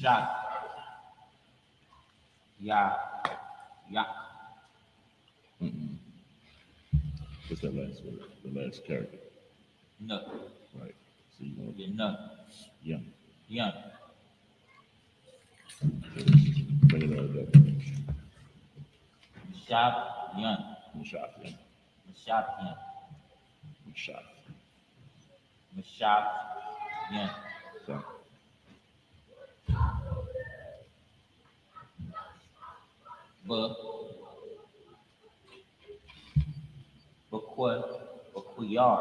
shot. Ya. What's that last word? The last character. No. Right. So you want You're none. young. Young. Bring it all up. Shop. Young. Mashaf, yeah. Shop. Young. Mashaf. Shop. Young. So, Bakuyar.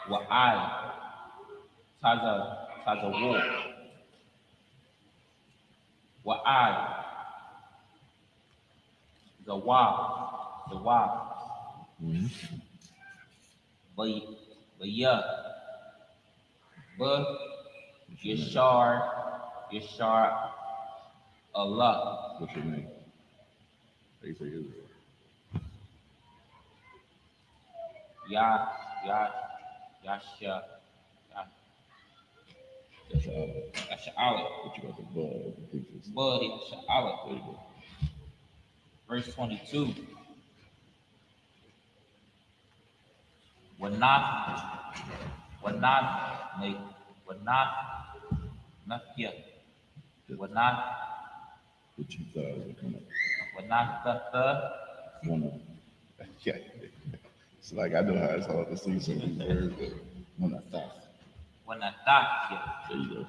Wa'ai. Taza war. Wa'ai. The wa. But yeah. But Yashar Allah. what's your name? How you say Israel? Yasha. That's Allah. what you got the bud, the prefix. Bud Yasha Allah. There you go. Verse 22. Wanaf, Nafya, Wanaf, The 2000 come up. Wanaf, One of yeah. It's like I know how it's hard to see some of these words, but one of thought. Wanatafya, There you go.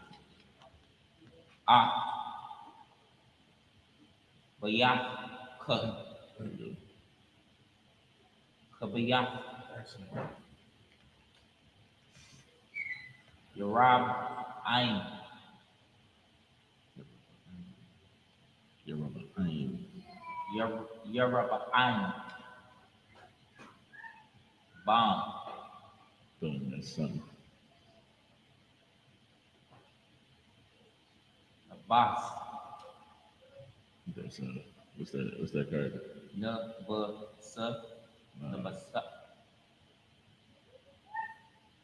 Bayak, There you Kabayak, Excellent. Yarab, Ain, go. You're rubber. Aim. Yarab, Ain, Bam, Boom, that's something. Abbas, That's what's that character? Nabasa, Nabasa,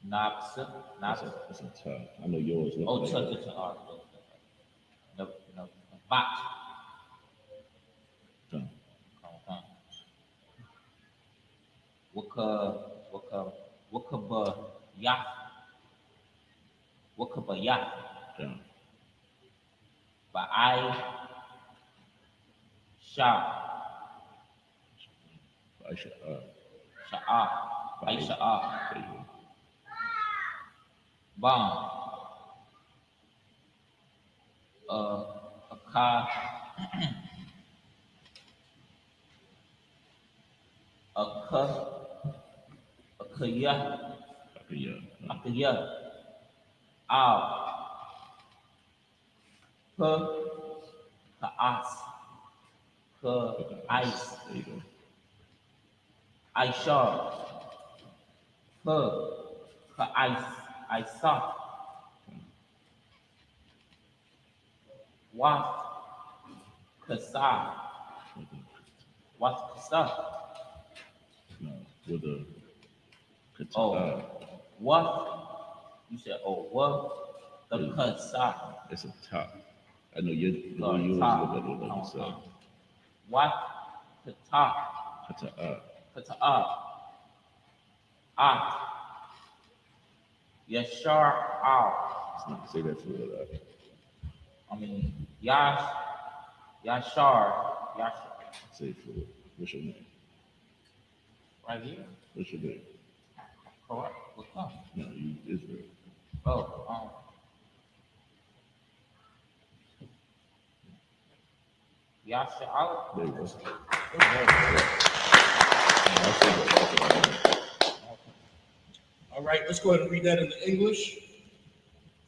Nabsa, That's a tough. I know yours look Oh, like that. no, Bat. Tom. Wakaba Tom. but I shall Aisha. I shall There you go. bomb a car a kaya Yeah. a kaya ow ka as ka ice There you go. I shall ka ice I saw what kasa what kasa No. with a Oh, what? You said, oh, what? The kasa. It's a top. I know you. The Oh, way yours top. look like it's What? The top. Kata. Yashar out. Say that for that. I mean, Yashar. Yashar. Say it for it. What's your name? Right here. What's your name? Correct. What's up? No, you Israel. Oh, Yashar out. There you go. All right, let's go ahead and read that in the English.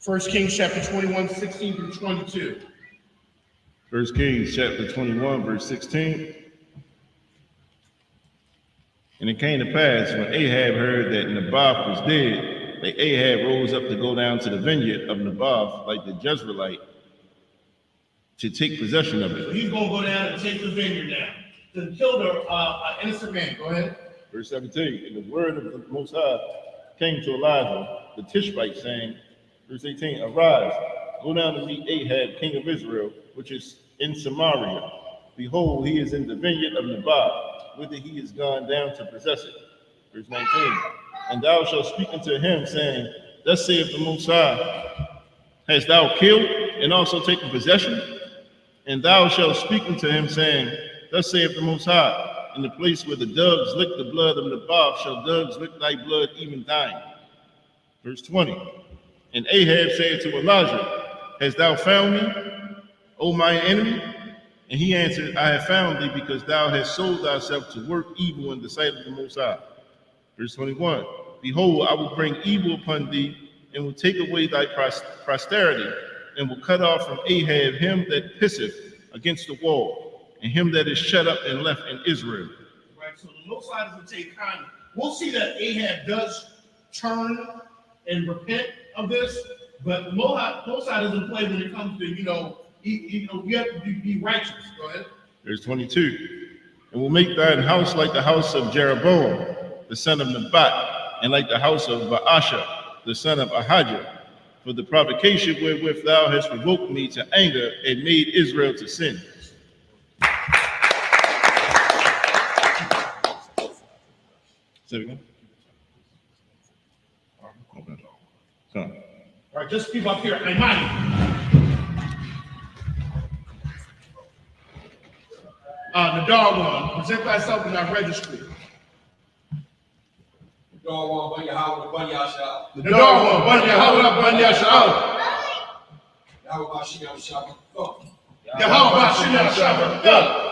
1 Kings chapter 21, 16 through 22. 1 Kings chapter 21, verse 16. And it came to pass when Ahab heard that Naboth was dead, that Ahab rose up to go down to the vineyard of Naboth, like the Jezreelite, to take possession of So it. he's going to go down and take the vineyard now. To kill the innocent man. Go ahead. Verse 17. And the word of the Most High came to Elijah, the Tishbite, saying, verse 18, arise, go down to meet Ahab, king of Israel, which is in Samaria. Behold, he is in the vineyard of Naboth, whither he is gone down to possess it. Verse 19. And thou shalt speak unto him, saying, thus saith the Most High, hast thou killed and also taken possession? And thou shalt speak unto him, saying, thus saith the Most High, in the place where the doves lick the blood of Naboth shall doves lick thy blood, even thine. Verse 20. And Ahab said to Elijah, hast thou found me, O mine enemy? And he answered, I have found thee because thou hast sold thyself to work evil in the sight of the Most High. Verse 21. Behold, I will bring evil upon thee and will take away thy posterity and will cut off from Ahab him that pisseth against the wall and him that is shut up and left in Israel. Right, so the Most High doesn't take kindly. We'll see that Ahab does turn and repent of this, but the Most High doesn't play when it comes to, you have to be righteous. Go ahead. Verse 22. And will make thine house like the house of Jeroboam, the son of Nebat, and like the house of Baasha, the son of Ahijah, for the provocation wherewith thou hast provoked me to anger and made Israel to sin. Say it again. Okay. Come. All right, just keep up here. Imani. The dog one. Present thyself in our registry. The dog one, Banya Howard, Banya Shah. The dog one. Banya Hawla, Banya Sha'al. Yahweh Bashir Shabbat. Go. Yahweh Shina Shabbat. Go.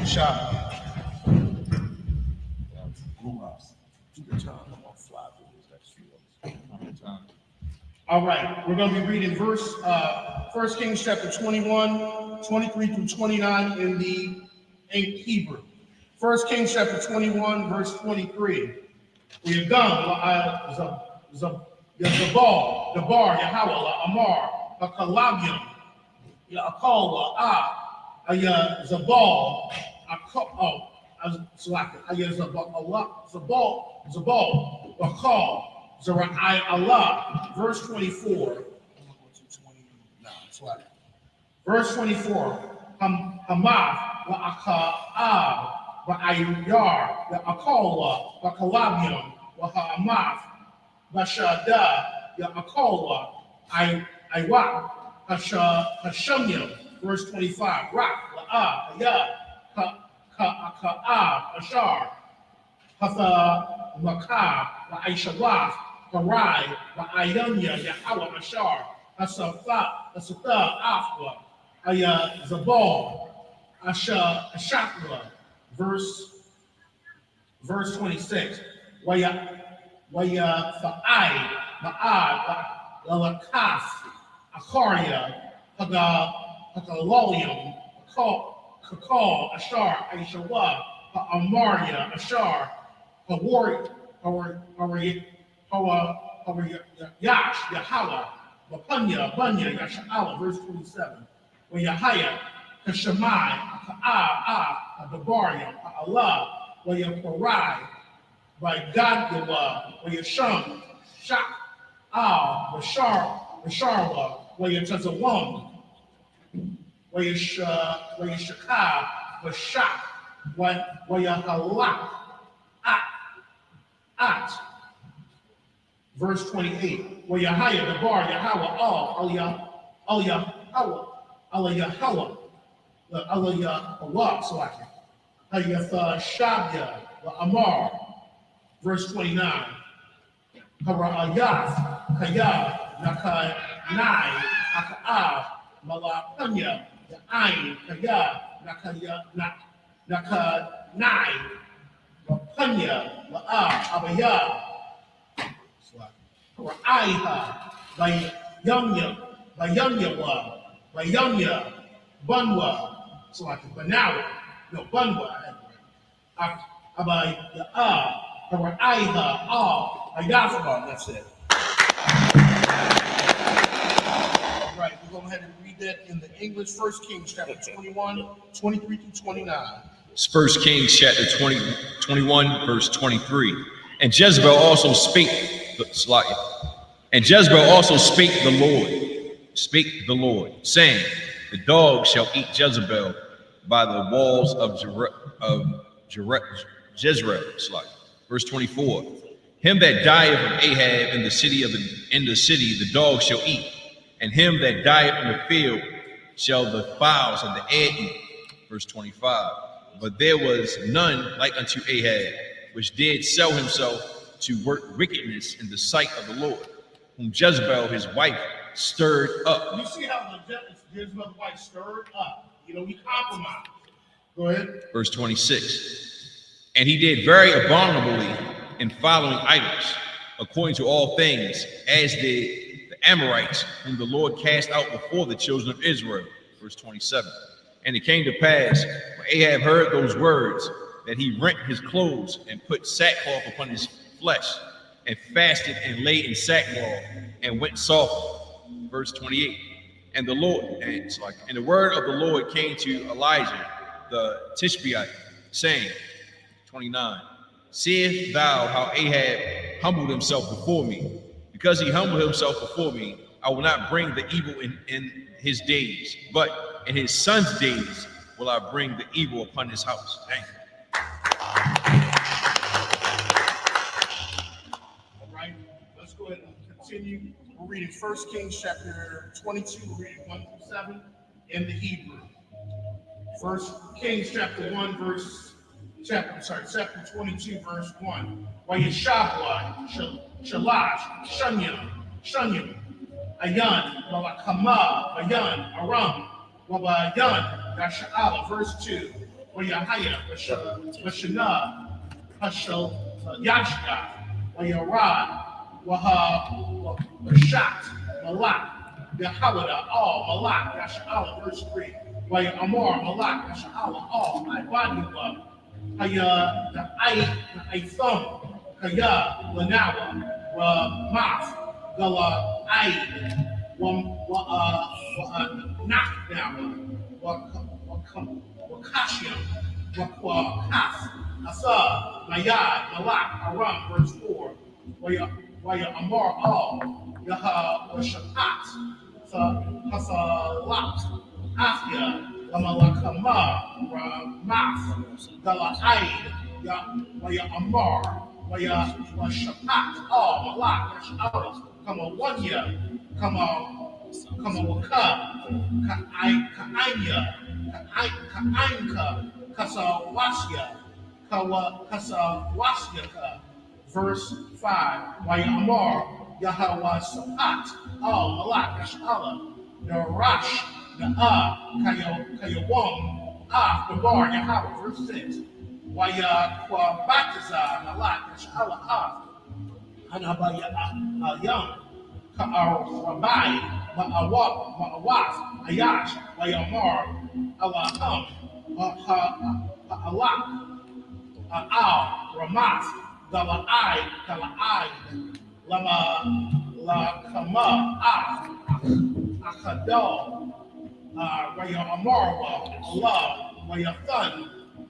Shot. All right, we're going to be reading 1 Kings chapter 21, 23 through 29 in the Hebrew. 1 Kings chapter 21, verse 23. We have done Zabal, Dabar, Yahweh, Amar, Akalabium, Akal, Zabal, Zabal, Akal, Zerai Allah, verse 24. Verse 24. Hamath, Aka'ab, Ayar, Akala, Akalabium, Hamath, Bashada, Akala, Iwak, Hashamim, verse 25. Rak, La'a, Ayah, Ka'ab, Ashar, Hatha, Makah, Aishalaf, Harai, Ayanya, Yahweh, Ashar, Asapha, Afwa, Zabal, Ashakla, verse 26. Waya Fa'ai, Ma'ad, Lalakaf, Akaria, Hagalolium, Kakal, Ashar, Aishawa, Amaria, Ashar, Hawari, Yash, Yahala, Bapunya, Bunya, Yasha'ala, verse 27. Where Yahaya, Kashamai, Ka'ah, Adabaria, Allah, where Yaparai, by Gadgawa, where Yasham, Shak, Basharwa, where Yatazawam, where Yashaka, Bashak, where Yahalak, At, verse 28, where Yahaya, the bar, Yahweh, all, Alayahawa, Allah, Salaki, Hayatha Shabya, Amar, verse 29, Hara'ayath, Kaya, Nakanai, Aka'ah, Malapanya, the Ain, Kaya, Nakanai, Lapanya, La'ah, Abaya, Ra'aiha, by Yamya, Bunwa, so like Banawa, no Bunwa, Abaya, Ra'aiha, Ayafa, that's it. All right, we're going ahead and read that in the English, 1 Kings chapter 21, 23 through 29. It's 1 Kings chapter 21, verse 23. And Jezebel also spake the Lord, saying, the dogs shall eat Jezebel by the walls of Jezreel. Verse 24. Him that dieth of Ahab in the city, the dogs shall eat, and him that dieth in the field shall the fowls of the air eat. Verse 25. But there was none like unto Ahab, which did sell himself to work wickedness in the sight of the Lord, whom Jezebel his wife stirred up. You see how Jezebel's wife stirred up? He compromised. Go ahead. Verse 26. And he did very abominably in following idols, according to all things, as did the Amorites, whom the Lord cast out before the children of Israel. Verse 27. And it came to pass, when Ahab heard those words, that he rent his clothes and put sackcloth upon his flesh, and fasted and lay in sackcloth, and went softly. Verse 28. And the word of the Lord came to Elijah the Tishbite, saying, 29. Seest thou how Ahab humbled himself before me? Because he humbled himself before me, I will not bring the evil in his days, but in his son's days will I bring the evil upon his house. Thank you. All right, let's go ahead and continue. We're reading 1 Kings chapter 22, we're reading 1 through 7 in the Hebrew. 1 Kings chapter 22, verse 1. Wayeshabwa, Shalash, Shunyam, Ayan, Malakama, Ayan, Aram, Wabayan, Yasha'ala, verse 2. Wayahaya, Vashana, Hashal, Yashka, Wayarad, Washat, Malak, Yahawada, all, Malak, Yasha'ala, verse 3. Waya Amor, Malak, Yasha'ala, all, Ibadiwa, Haya, the Aitham, Kaya, Lanawa, Math, Gala, Aid, Naknawa, Wakashim, Wakas, Asa, Mayad, Malak, Aram, verse 4. Waya Amor, all, Yaha, Washapat, Hasalat, Afia, Amalakama, Ramath, Galaid, Waya Amar, Waya Shapat, all Malak, Yash'ala, come on 1 year, come on Waka, Ka'anya, Ka'anka, Kasawasya, verse 5, Waya Amar, Yahawah Sapat, all Malak, Yash'ala, Narash, Kayawam, the bar, Yahweh, verse 6. Waya Kwabataza, Malak, Yash'ala, Hanabaya, Ayam, Ka'arabai, Ma'awaf, Ayash, Wayamar, Allaham, Alak, Ramath, Gala'ai, La Kama, Akadal, Raya Amarwa, Allah, Rayathan,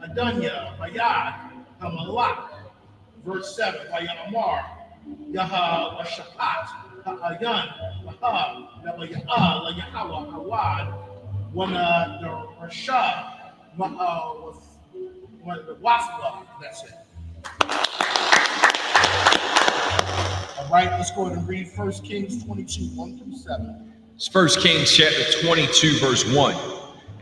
Adanya, Bayad, Hamalak. Verse 7, Raya Amar, Yaha, Washapat, Ha'ayan, Laha, Labaya'a, La Yahawa, Hawad, Wana, the Rashad, the Wasla, that's it. All right, let's go ahead and read 1 Kings 22, 1 through 7. It's 1 Kings chapter 22, verse 1.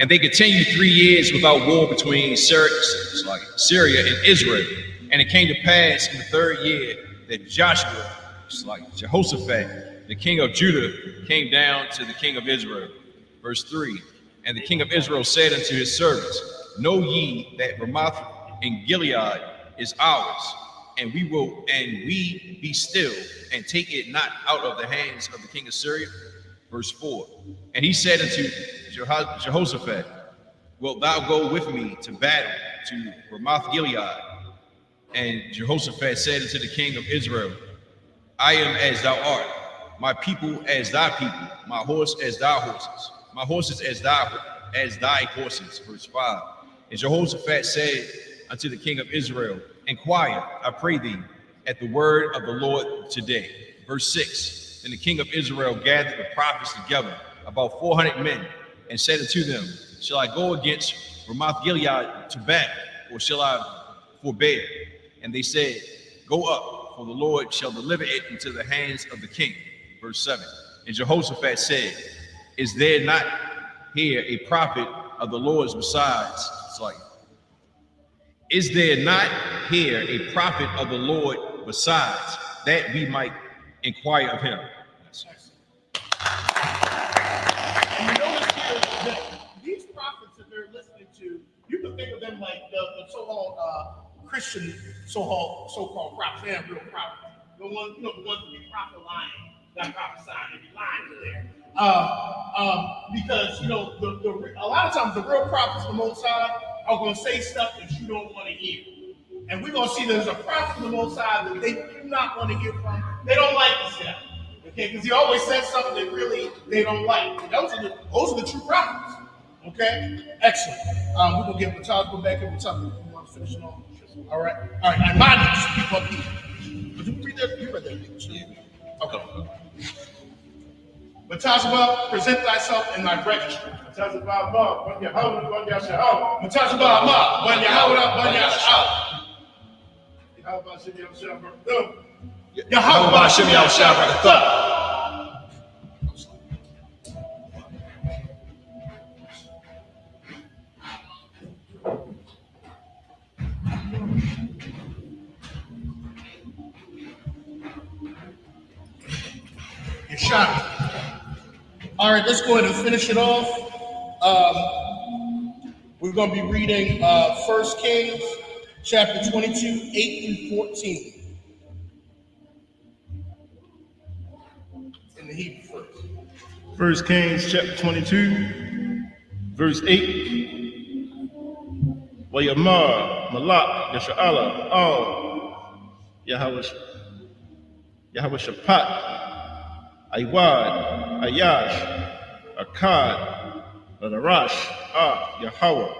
And they continued 3 years without war between Syria and Israel. And it came to pass in the 3rd year that Joshua, Jehoshaphat, the king of Judah, came down to the king of Israel. Verse 3. And the king of Israel said unto his servants, Know ye that Ramoth in Gilead is ours, and we be still, and take it not out of the hands of the king of Syria. Verse 4. And he said unto Jehoshaphat, Wilt thou go with me to battle to Ramoth Gilead? And Jehoshaphat said unto the king of Israel, I am as thou art, my people as thy people, my horse as thy horses, my horses as thy horses. Verse 5. And Jehoshaphat said unto the king of Israel, Inquire, I pray thee, at the word of the Lord today. Verse 6. Then the king of Israel gathered the prophets together, about 400 men, and said unto them, Shall I go against Ramoth Gilead to battle, or shall I forbear? And they said, Go up, for the Lord shall deliver it into the hands of the king. Verse 7. And Jehoshaphat said, Is there not here a prophet of the Lord's besides? Is there not here a prophet of the Lord besides, that we might inquire of him? And you notice here that these prophets that they're listening to, you can think of them like the so-called Christian so-called prophets. They have real prophets. The ones who be prophesying, not prophesying, they be lying to there. Because a lot of times the real prophets of the Most High are going to say stuff that you don't want to hear. And we're going to see there's a prophet of the Most High that they do not want to hear from. They don't like this guy. Okay, because he always says something that really they don't like. And those are the true prophets. Okay, excellent. We're gonna get Mataj back in. Mataj, you want to finish it off? All right. I mind you, just keep up here. But you read that. You read that. Okay. Mataj, present thyself in thy registry. Mataj, when you're holding, when you're out. Mataj, when you're holding, when you're out. How about Shimmy Shabbat? How about Shimmy Shabbat? You're shot. All right, let's go ahead and finish it off. We're going to be reading 1 Kings chapter 22, 8 through 14. In the Hebrew first. 1 Kings chapter 22, verse 8. Wayamar, Malak, Yasha'ala, Yahweh Shapat, Aiwad, Ayash, Akkad, Ladarash, Yahweh,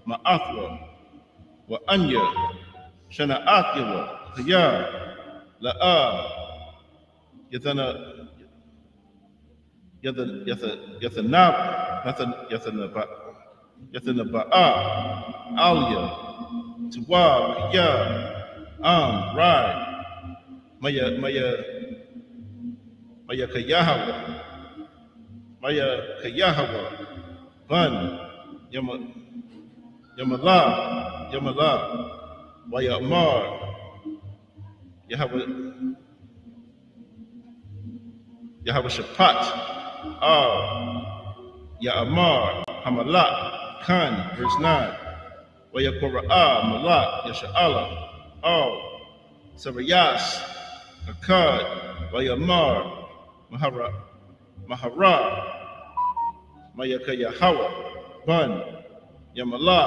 Ma'athwa, Wa'anya, Shana'atyawa, Hayah, La'a, Yathanaba'a, Alia, Tuwab, Kiyah, Rai, Maya Kayahawa, Ban, Yamala, Wayamar, Yahweh Shapat, Ya'amar, Hamalak, Khan, verse 9. Wayakora'ah, Malak, Yasha'ala, Sarayas, Akkad, Wayamar, Mahara, Mayakayahawa, Ban, Yamala,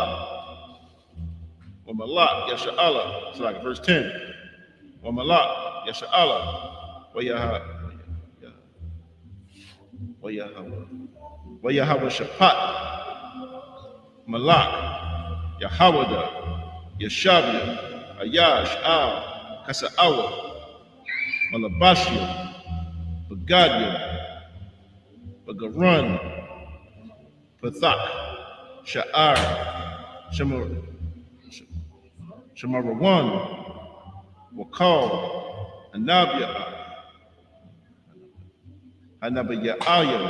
Wamalak, Yasha'ala. It's like verse 10. Malak, Yasha'ala, Wayahawa Shapat, Malak, Yahawada, Yashabia, Ayash, Al, Kasa'awa, Malabashia, Bagadia, Bagarun, Pathak, Sha'ar, Shamarawan, Wakal, Anabia, Hanabiya'ayam,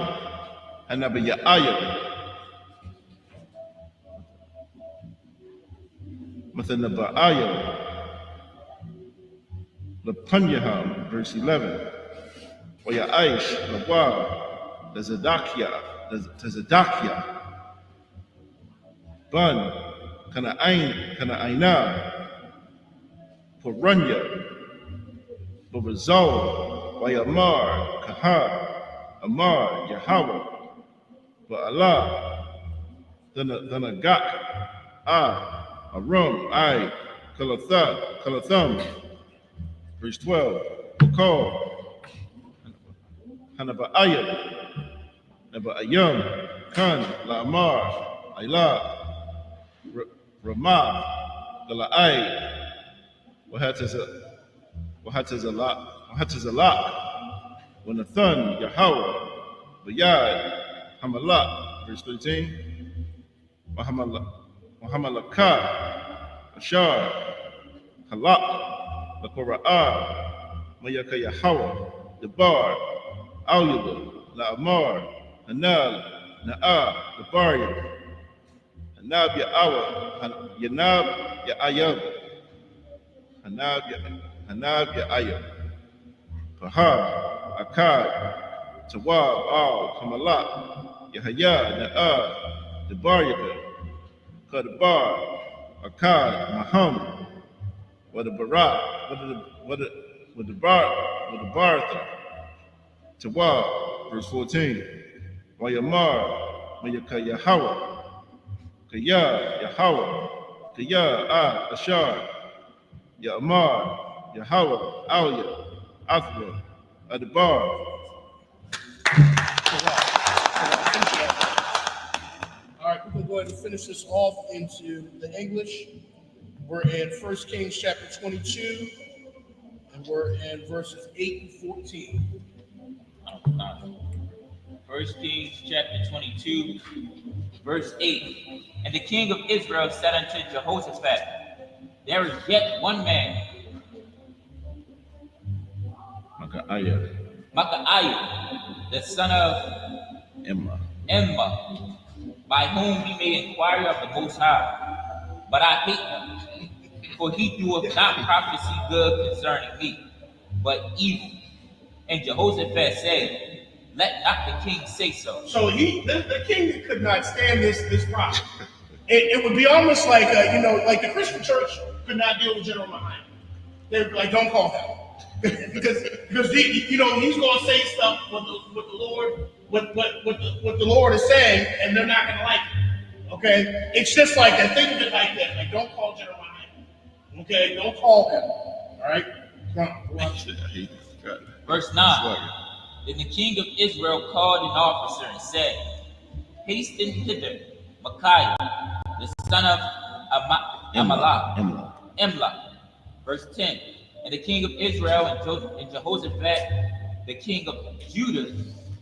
Mathanaba'ayam, Lapanyaham, verse 11, Wayaish, Lawa, Tazadakia, Bun, Kana'aina, Purunya, Barazal, Wayamar, Kahar, Amar, Yahweh, Ba'ala, Danagak, Arum, Kalatham, verse 12, Bakal, Hanaba'ayam, Naba'ayam, Khan, La'amar, Ayla, Ramah, Gala'ai, Wahatazalak, Wanathan, Yahweh, Bayad, Hamalak, verse 13, Muhammalaka, Ashar, Halak, Lakora'ah, Mayaka Yahweh, Debar, Alyaba, La'amar, Hanal, Na'ah, Debaria, Hanab Ya'awa, Yanab Ya'ayab, Hanab Ya'ayab, Pahar, Akkad, Tawab, Al, Hamalak, Yahya, Na'ah, Debariyaka, Kadabar, Akkad, Muhammad, Wadabarat, Wadabartha, Tawab, verse 14, Wayamar, Mayaka Yahweh, Kaya, Yahweh, Kaya, Ashar, Ya'mar, Yahweh, Alya, Athwa, Adabar. All right, we're going to go ahead and finish this off into the English. We're in 1 Kings chapter 22, and we're in verses 8 and 14. 1 Kings chapter 22, verse 8. And the king of Israel said unto Jehoshaphat, there is yet one man, Micaiah, the son of Emma, by whom we may inquire of the Most High. But I hate him, for he doeth not prophecy good concerning me, but evil. And Jehoshaphat said, let not the king say so. So the king could not stand this prophet. It would be almost like, like the Christian church could not deal with Jeremiah. They're like, don't call him. because he's going to say stuff what the Lord is saying, and they're not going to like it. Okay, it's just like that. Think of it like that. Like, don't call Jeremiah. Okay, don't call him. All right. Verse 9. Then the king of Israel called an officer and said, hasten hither, Micaiah, the son of Emla. Verse 10. And the king of Israel and Jehoshaphat, the king of Judah,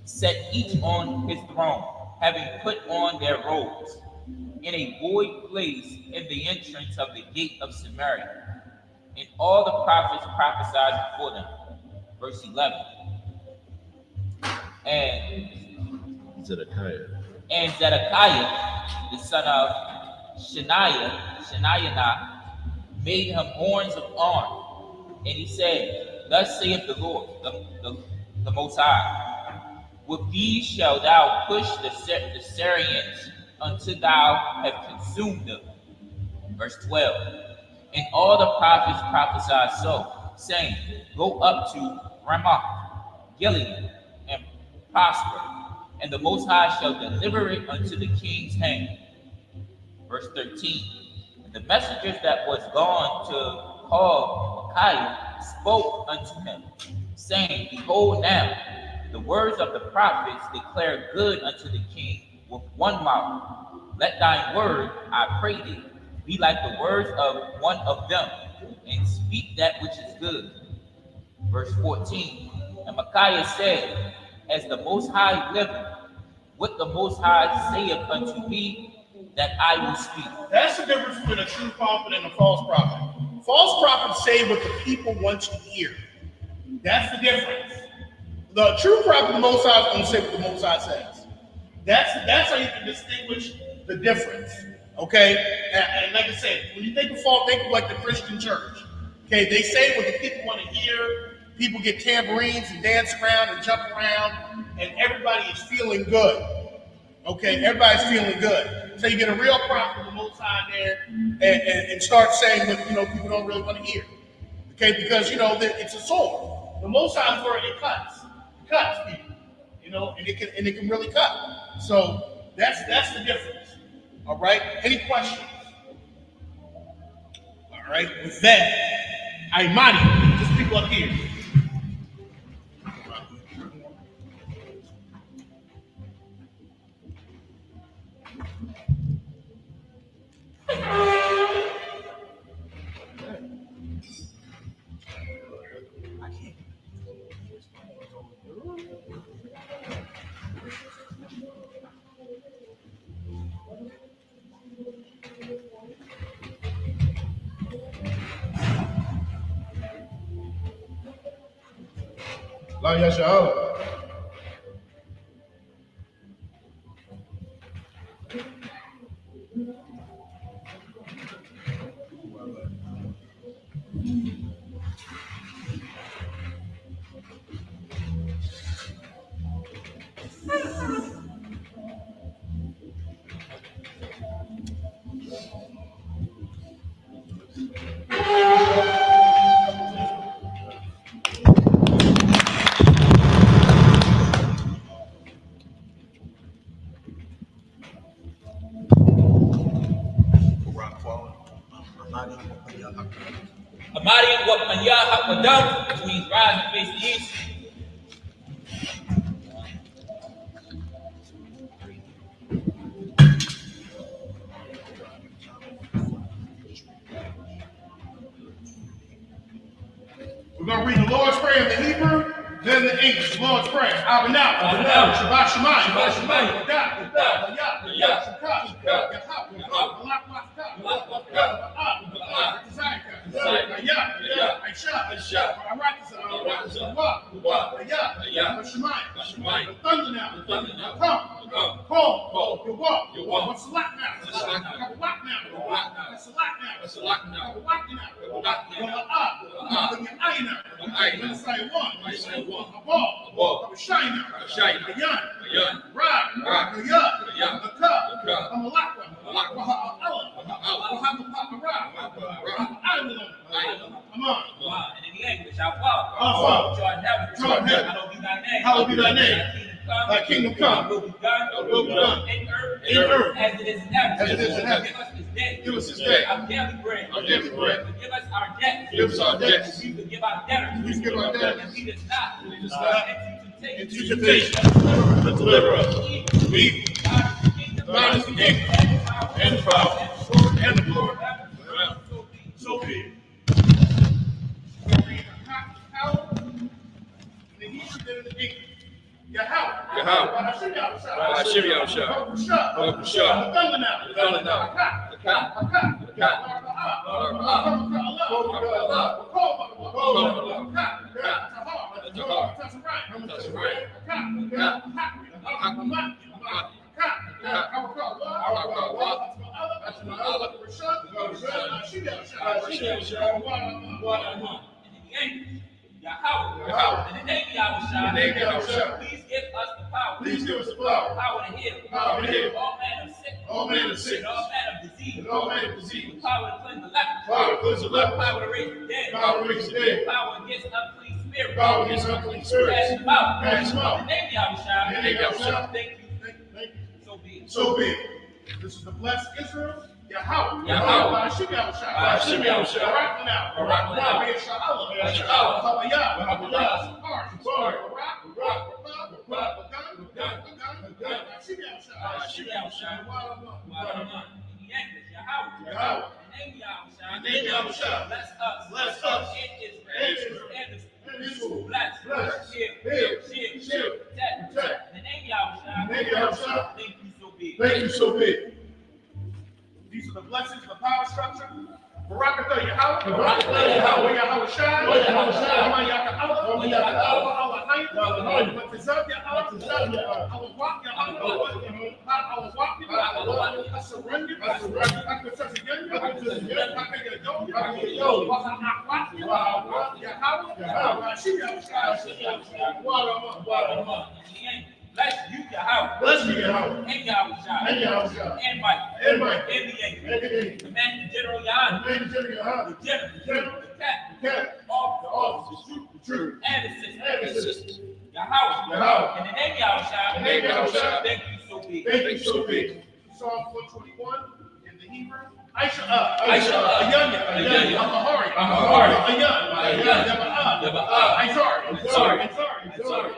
set each on his throne, having put on their robes, in a void place in the entrance of the gate of Samaria. And all the prophets prophesied before them. Verse 11. And Zedekiah, the son of Shaniah, made him horns of iron. And he said, thus saith the Lord, the Most High, with these shalt thou push the Syrians until thou have consumed them. Verse 12. And all the prophets prophesied so, saying, go up to Ramoth, Gilead, and prosper, and the Most High shall deliver it unto the king's hand. Verse 13. And the messengers that was gone to call Micaiah spoke unto him, saying, Behold now, the words of the prophets declare good unto the king with one mouth. Let thine word, I pray thee, be like the words of one of them, and speak that which is good. Verse 14. And Micaiah said, As the Most High liveth, what the Most High saith unto me, that I will speak. That's the difference between a true prophet and a false prophet. False prophets say what the people want to hear. That's the difference. The true prophet, the Most High, is going to say what the Most High says. That's how you can distinguish the difference. Okay? And like I said, when you think of false, think of like the Christian church. Okay, they say what the people want to hear. People get tambourines and dance around and jump around, and everybody is feeling good. Okay, everybody's feeling good. So you get a real prophet, the Most High there, and start saying what people don't really want to hear. Okay, because it's a sword. The Most High's word, it cuts people. And it can really cut. So that's the difference. All right. Any questions? All right. With that, Imani, just people up here. La Yasha'Allah. Amadi wa Panya Hapadam, which means rise and face the east. We're going to read the Lord's Prayer in the Hebrew, then the English. The Lord's Prayer. Abinah, Shabbat Shemayim, Shabbat Shemayim, Yadah, Yadah, Shakah, And in the English, our Father, hallowed be thy name. Thy kingdom come. Will be done in earth as it is in heaven. As it is in heaven. Give us this day our daily bread. Forgive us our debts. We forgive our debtors. And lead us not into temptation. But deliver us from evil. God is the kingdom, and the power, and the glory. So be it. We're going to read the power, and the Hebrew, then the English. Yahweh. Hashem Yahushua. The thunder now. Yahweh. In the name of Yahushua. Please give us the power. Please give us the power. Power to heal. Power to heal. All manner of sickness. All manner of sickness. All manner of disease. All manner of disease. Power to cleanse the leper. Power to cleanse the leper. Power to raise the dead. Power to raise the dead. Power against unclean spirits. Power against unclean spirits. Cast them out. Cast them out. In the name of Yahushua. In the name of Yahushua. Thank you. Thank you. So be it. So be it. This is the blessed Israel. Yahweh. Yahweh. Shimmy Yahushua. Shimmy Yahushua. Barak now. Barak now. Yeshua. Yeshua. Habayah. Habayah. Safar. Safar. Barak. Barak. Barak. Shimmy Shimmy Yahushua. Yahushua. Wadaman. In the English, Yahweh. Yahweh. The name Yahushua. The name Yahushua. Bless Bless us. us. In Israel. In Israel. And the And Israel. Bless. Bless. Shield. Shield. Shield. Protect. Protect. The name Yahushua. The name Yahushua. Thank you so big. Thank you so big. These are the blessings, the power structure. Barakatah Yahweh. Barakatah Yahweh. Yahweh Shai. Yahweh Shai. Yahweh Yaka Allah. Yahweh Yaka Allah. Allah Hayy. Yahweh Hayy. Matazab Yahweh. Matazab Yahweh. Allah Wak Yahweh. Allah Wak Yahweh. I surrender. I confess again. I Bless you, Yahweh. Bless you, Yahweh. And Yahushua. And Yahushua. And Mike. And Mike. And the angel. And the angel. The man, General Yahweh. The general, The general. The captain. All the officers. the truth, And the sisters. Yahweh. Yahweh. In the name Yahushua. In the name Yahushua. Thank you so big. Thank you so big. Psalm 121 in the Hebrew. Aisha, Aisha, Ayanya, Amahari, Amahari, Ayan, Yaba'ah, Aizari, Aizari,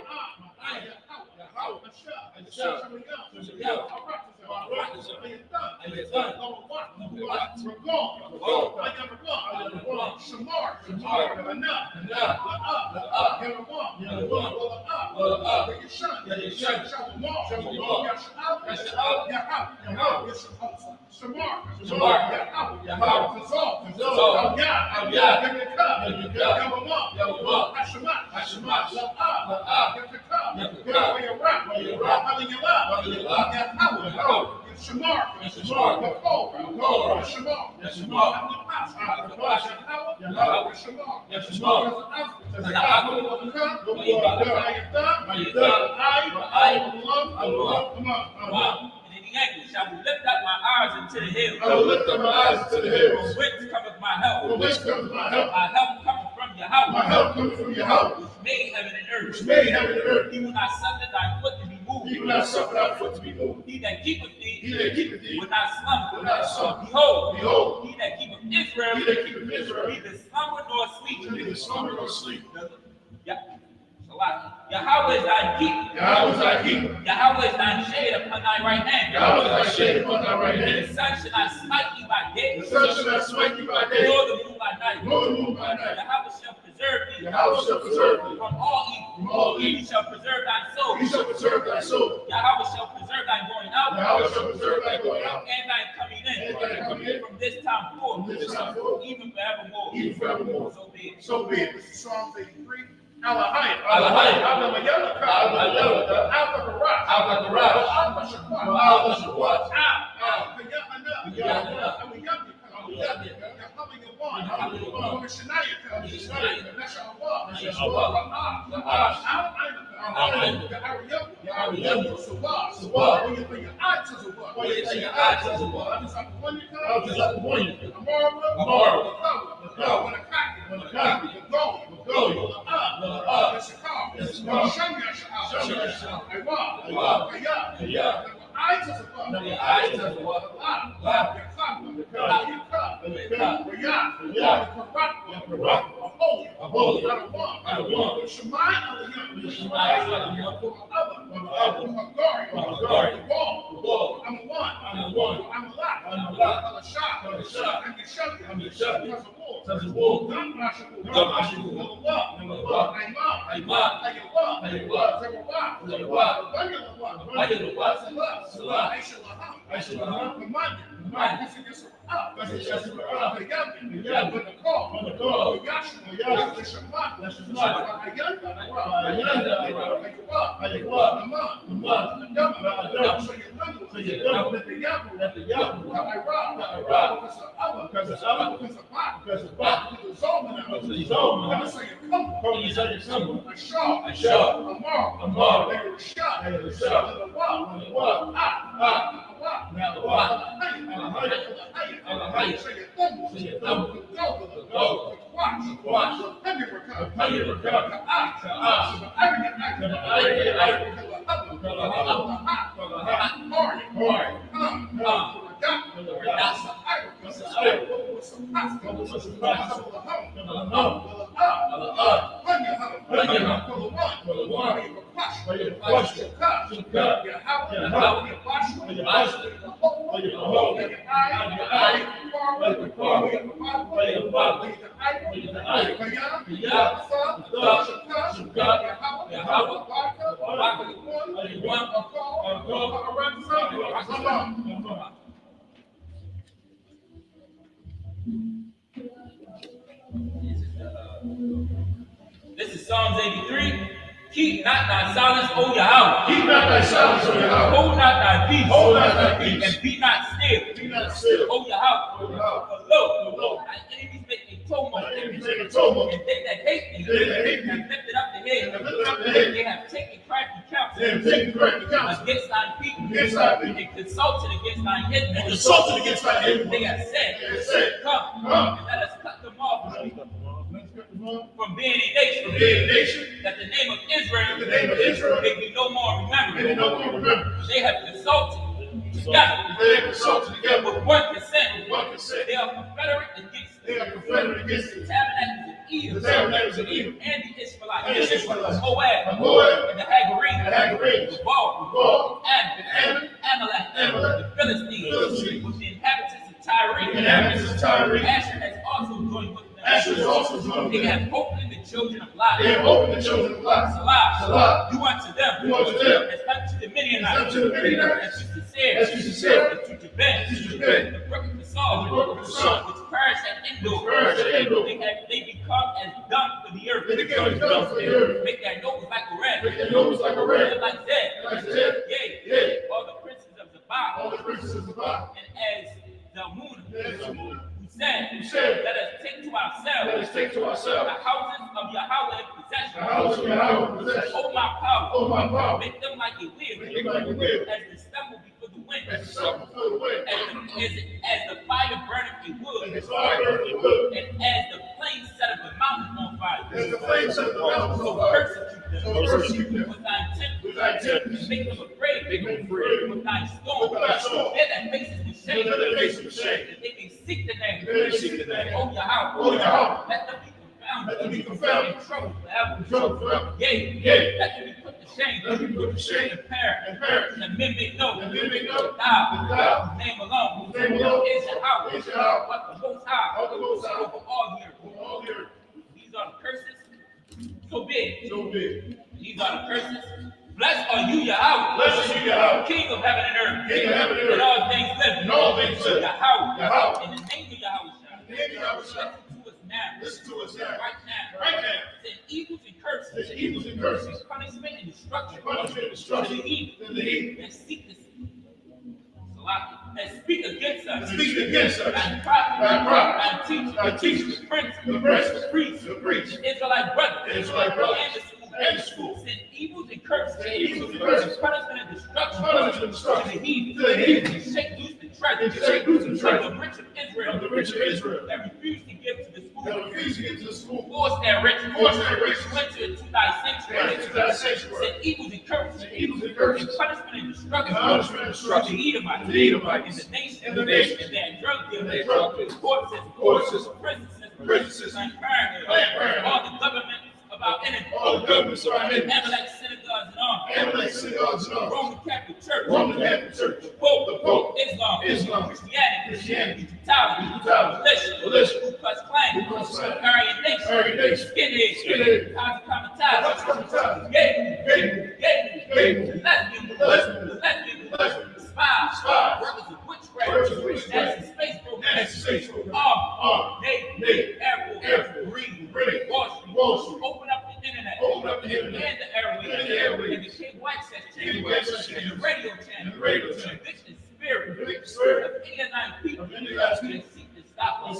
I will lift up my eyes into the hills. I will lift up my eyes to the hills. From whence cometh my help? From whence cometh my help? My help cometh from Yahweh. My help cometh from Yahweh, Which made heaven and earth. which made heaven and earth. He will not suffer thy foot to be moved. He will not suffer thy foot to be moved. He that keepeth thee He that keepeth thee will not slumber. will not slumber. Behold, Behold, he that keepeth Israel he that keepeth Israel neither slumber nor sleep. neither slumber nor sleep. Yahweh is thy keeper. Yahweh is thy keeper. Yahweh is thy shade upon thy right hand. Yahweh is thy shade upon thy right And hand. the sun shall not smite thee by day, The sun shall not smite thee by day, nor the moon by night. nor the moon by night. Yahweh shall preserve thee Yahweh shall preserve thee from all evil. from all evil. He shall preserve thy soul. He shall preserve thy soul. Yahweh shall preserve thy going out Yahweh shall preserve thy going out and thy coming and thy coming in in from this time forth, from this time forth, even forevermore. even forevermore. So be it. So be it. This is Psalms 83. Alahai, Alahai, Alamayalaka, Alamayalaka, Al-Bakarat, Al-Bakarat, Al-Bashaqat, Al-Bashaqat, This is Psalms 83. Keep not thy silence, O Yahweh. Keep not thy silence, O Yahweh. Hold not thy peace. Hold not thy peace. And be not still. Be not still. O Yahweh. O Yahweh. For lo, thy enemies make a tumult. Enemies make a tumult. And they that hate me They that hate me have lifted up the head. have lifted up the head. They have taken crafty counsel. They have taken crafty counsel Against thine people. against thy people. And consulted against thine enemies. And consulted against thy enemies. They have They have said, said, Come, Come. and let us cut them off Let's cut them off. from being a nation. From being a nation. That the name of Israel, The name of Israel may be no more remembered. may no more remembered. They have consulted together They have consulted together with one consent. with one consent. They are confederate against They are confederate against the the tabernacles of Edom tabernacles of Edom and the Israelites, and the Israelites, Moab, Moab, and the Hagarenes, the Hagarenes, the Baal, Baal, and Amalek, the Philistines, Philistines, with the inhabitants of Tyre. the inhabitants of Tyre. Asher has also joined with them. Asher is also joined with They them. have opened the children of Lot. They have opened the children of Lot. Salah, do unto them, Do unto them, as unto the Midianites, as unto the Midianites, as to Seir, as to Seir, as to Jabin, as to Jabin, the brook of the Salt, the brook of the Salt, which perished at Endor. which perished at Endor. They become as dung for the earth. They become as dung for the earth. Make their nose like a rat. Make their nose like a rat. And like that. Like that. Yea, all the princes of the All Bible, the princes of the Bible. and as Zalmunna, There's a woman who said, who said, let us take to let ourselves us take to the ourselves houses of Yahweh in possession. the house of Yahweh in possession. Oh my power, Oh, my power. make them like a Make wheel, them like a wheel. as the stumble before the wind, As the sun before the wind. as the fire burneth a And wood, the fire burns the wood. and as the flame setteth the mountain on fire. As the flames of the mountains So on fire. persecute them So persecute them. with thy intent, With thy intent. make them afraid, Make them afraid. with thy storm, With thy storm. bear thy faces with shame, Bear their faces with shame. that they may seek the name. They may seek the name. Oh Yahweh, Oh, Yahweh. let them be confounded, Let them be confounded. in trouble forever. In trouble forever. Yea, Yea. let them be put to shame, Let them be put to shame. and perish, And perish. and men may know And men may know that thou, that thou, whose name alone, whose name alone, is Yahweh, is Yahweh, but the Most High, but the Most High, over all the earth. over all the earth. These are the curses. So big. So big. These are the curses. Blessed are you, Yahweh, Blessed are you, Yahweh, King of heaven and earth, King of heaven and and earth, all things living. and all things living. Yahweh, Yahweh. in the name of Yahweh, In the name of Yahweh, listen to us now. listen to us now. Right now. Right now. Send evils and curses. There's evils and curses. Punishment and destruction. Punishment and destruction. To the evil. To the evil. That seek this. That speak against us. Speak against us. And prophet. Thy prophet. And teacher. Thy teachers. The prince. The prince. The priest. The priest. Israelite brothers. The Israelite brothers. And the school. And the school. Send evils and curses. Send evils and curses. Punishment and destruction. Punishment and destruction. To the heathen. To the heathen. And shake loose the treasure. And shake loose the treasure. Of the rich of Israel. Of the rich of Israel. That refuse to give to the school. That refuse to get to the school. Force their rich. Force their rich. Enter into thy sanctuary. Enter into thy sanctuary. Send evils and curses. Send evils and curses. Punishment and destruction. Punishment and destruction. To the Edomites. To the Edomites. In the nation. In the nation. And their drug dealers. And their drug dealers. Court systems. Court systems. Prison systems. Prison systems. Planned Parenthood. Planned Parenthood. All the governments of our enemies. All the governments of our enemies. Amalek synagogues and arms. Amalek synagogues and arms. Roman Catholic Church. Roman Catholic Church. The Pope. The Pope. Islam. Christianity. Christianity. Brutality. Militia. Ku Klux Klan. Ku Klux Klan. Aryan Nation. Aryan Nation. Skinheads. Skinheads. Kamikaze. Gay. Lesbian. Spy. Workers of witchcraft. Nazi space program. Armed. Navy. Air Force. Marine. Wall Street. Open up the internet. And the airways. And the Kid White Sex Channel. And the radio channel. And the vicious spirit. Of Indianite people. That seek to stop us.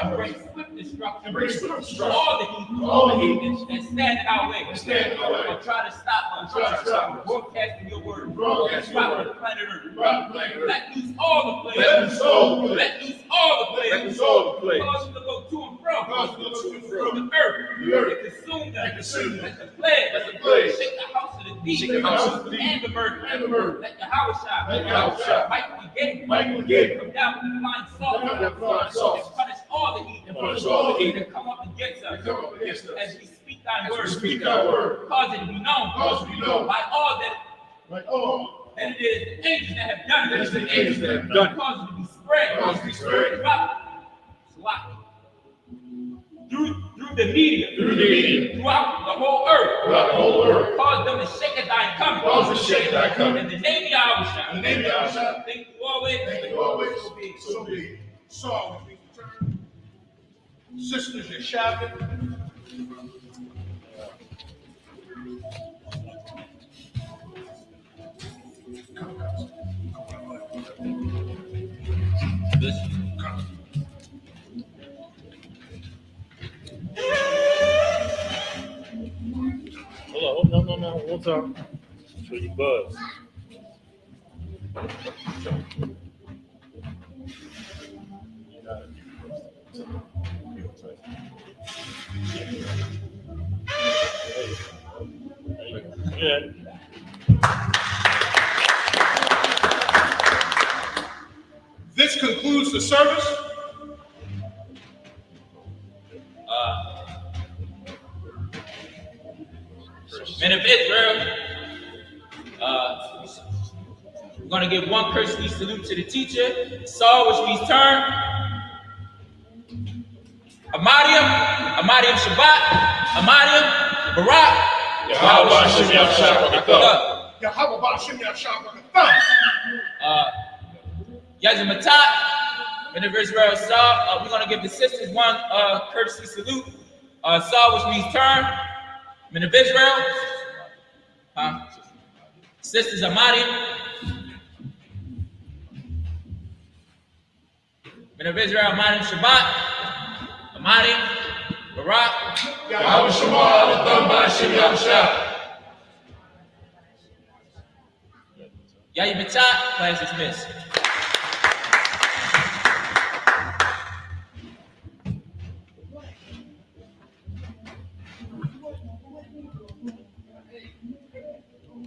And bring swift destruction. All the heathens that stand in our way. Or try to stop us. Broadcasting your word. Broadcasting your word. The planet Earth. Let Let loose all the Let plagues. loose all the plagues. Let loose all the plagues. Let loose all the plagues. Cause them to go to and fro. Cause them to go to and fro. The earth. The earth. And consume them. And consume them. Let the plague. Let the plague. Shake the house of the defeat and the murder. Let the house shine. Michael again. Come down with the flying salt. And punish all the heathen. That come up against us. As we speak thy word. Cause it to be known. By all that. And it is the angels that have done it. Cause it to be spread. Throughout. Through the media, throughout the whole earth, cause them to shake at thy coming, in the name of Yahushua. Thank you always, So be it. Saul, we return. Sisters, you're shouting. Hold on, no. One time. Show you buzz. Yeah. This concludes the service. Men of Israel, we're going to give one courtesy salute to the teacher, Saul, which means turn. Amadium Shabbat, Amadium Barak. Yahweh Ba'ashem Yahshua. Yazimatat, Men of Israel, Saul. We're going to give the sisters one courtesy salute. Saul, which means turn. Men of Israel, sisters Amadium. Men of Israel, Amadium Shabbat, Amadium Barak. Yahweh Shema, Ba'ashem Yahshua. Yazimatat, class dismissed.